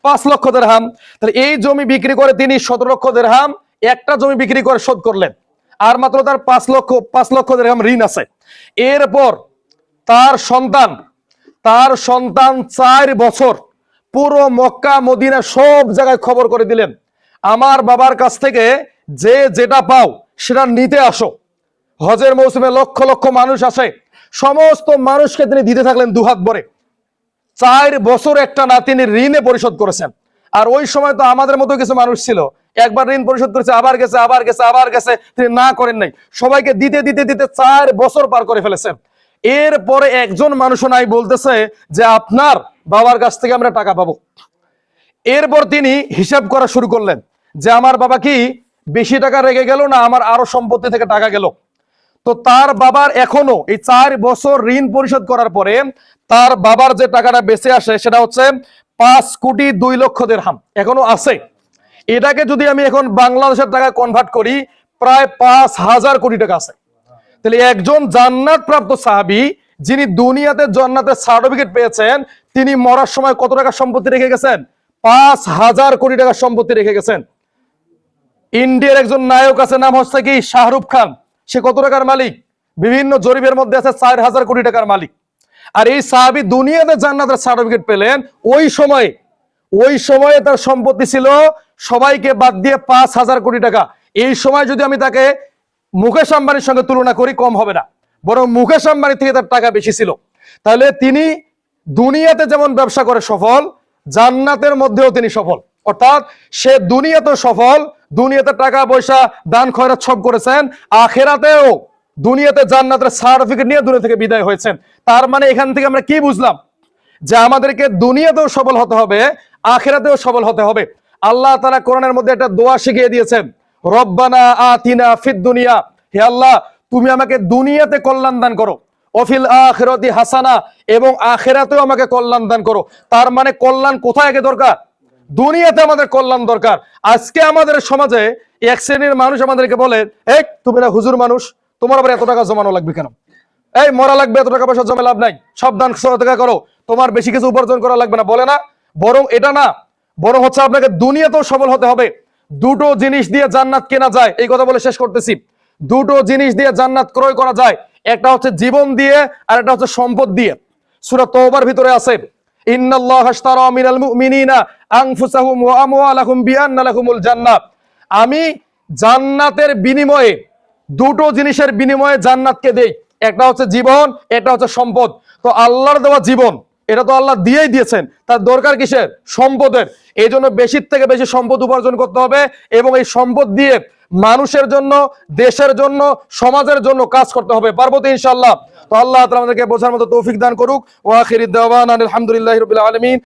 5 লক্ষ দিরহাম। তাহলে এই জমি বিক্রি করে তিনি 17 লক্ষ দিরহাম একটা জমি বিক্রি করে শোধ করলেন। আর মাত্র তার 5 লক্ষ দিরহাম ঋণ আছে। এরপর তার সন্তান 4 বছর পুরো মক্কা মদিনা সব জায়গায় খবর করে দিলেন, আমার বাবার কাছ থেকে যে যেটা পাও সেটা নিতে আসো। হজের মৌসুমে লক্ষ লক্ষ মানুষ আসে, সমস্ত মানুষকে তিনি দিতে থাকলেন দুহাত ভরে। 4 বছর একটা না তিনি ঋণে পরিশোধ করেছেন। আর ওই সময় তো আমাদের মতো কিছু মানুষ ছিল, একবার ঋণ পরিশোধ করেছে, আবার গেছে, তিনি না করেন নাই। সবাইকে দিতে দিতে দিতে 4 বছর পার করে ফেলেছেন। এরপরে একজন মানুষও নাই বলতেছে যে আপনার বাবার কাছ থেকে আমরা টাকা পাবো। এরপর তিনি হিসাব করা শুরু করলেন যে আমার বাবা কি বেশি টাকা রেখে গেল না আমার আরো সম্পত্তি থেকে টাকা গেল। তো তার বাবার এখনো এই 4 বছর ঋণ পরিশোধ করার পরে তার বাবার যে টাকাটা বেঁচে আসে সেটা হচ্ছে 5,02,00,000 দিরহাম এখনো আছে। এটাকে যদি আমি এখন বাংলাদেশের টাকা কনভার্ট করি, প্রায় 5,000 কোটি টাকা আছে। তাহলে একজন জান্নাত প্রাপ্ত সাহাবী যিনি দুনিয়াতে জান্নাতের সার্টিফিকেট পেয়েছেন, তিনি মরার সময় কত টাকা সম্পত্তি রেখে গেছেন? 5,000 কোটি টাকার সম্পত্তি রেখে গেছেন। ইন্ডিয়ার একজন নায়ক আছে, নাম হচ্ছে কি শাহরুখ খান। সে কত টাকার মালিক? বিভিন্ন জরিপের মধ্যে আছে 4,000 কোটি টাকার মালিক। আর এই সাহাবী দুনিয়াতে জান্নাতের সার্টিফিকেট পেলেন ওই সময়ে তার সম্পত্তি ছিল সবাইকে বাদ দিয়ে 5,000 কোটি টাকা। এই সময় যদি আমি তাকে মুকেশ আম্বানির সঙ্গে তুলনা করি, কম হবে না, বরং মুকেশ আম্বানি থেকে তার টাকা বেশি ছিল। তাহলে তিনি দুনিয়াতে যেমন ব্যবসা করে সফল, জান্নাতের মধ্যেও তিনি সফল। অর্থাৎ সে দুনিয়াতে সফল, দুনিয়াতে টাকা পয়সা দান খয়রাত সব করেছেন, আখেরাতেও দুনিয়াতে জান্নাতের সার্টিফিকেট নিয়ে দুনিয়া থেকে বিদায় হয়েছেন। তার মানে এখান থেকে আমরা কি বুঝলাম? যে আমাদেরকে দুনিয়াতেও সফল হতে হবে, আখেরাতেও সফল হতে হবে। আল্লাহ তাআলা কোরআনের মধ্যে একটা দোয়া শিখিয়ে দিয়েছেন, রব্বানা আতিনা ফিদ দুনিয়া, হে আল্লাহ তুমি আমাকে দুনিয়াতে কল্যাণ দান করো, অফিল আখিরাতি হাসানা, এবং আখিরাতেও আমাকে কল্যাণ দান করো। তার মানে কল্যাণ কোথায় আগে দরকার? দুনিয়াতে আমাদের কল্যাণ দরকার। আজকে আমাদের সমাজে এক শ্রেণীর মানুষ আমাদেরকে বলে, এই তুমি না হুজুর মানুষ, তোমার আবার এত টাকা জমানো লাগবে কেন? এই মরা লাগবে, এত টাকা পয়সা জমা লাভ নাই, সব দান সদকা করো, তোমার বেশি কিছু উপার্জন করা লাগবে না, বলে না? বরং এটা না, বরং হচ্ছে আপনাকে দুনিয়াতেও সফল হতে হবে। দুটো জিনিস দিয়ে জান্নাত কেনা যায়, এই কথা বলে শেষ করতেছি। দুটো জিনিস দিয়ে জান্নাত ক্রয় করা যায়, একটা হচ্ছে জীবন দিয়ে আর একটা হচ্ছে সম্পদ দিয়ে। সূরা তওবার ভিতরে আছে, ইন্নাল্লাহা আশতারা মিনাল মুমিনিনা আনফুসাহুম ওয়া আমওয়ালাহুম বিআন্না লাহুমুল জান্নাহ। আমি জান্নাতের বিনিময়ে দুটো জিনিসের বিনিময়ে জান্নাতকে দেই, একটা হচ্ছে জীবন, এটা হচ্ছে সম্পদ। তো আল্লাহর দেওয়া জীবন এটা তো আল্লাহ দিয়েই দিয়েছেন, তার দরকার কিসের? সম্পদের। এই জন্য বেশির থেকে বেশি সম্পদ উপার্জন করতে হবে এবং এই সম্পদ দিয়ে মানুষের জন্য, দেশের জন্য, সমাজের জন্য কাজ করতে হবে। পারবো তো ইনশাআল্লাহ? তো আল্লাহ তাআলা আমাদেরকে বোঝার মতো তৌফিক দান করুক। ওয়া আখিরু দাওয়ানা আলহামদুলিল্লাহি রাব্বিল আলামিন।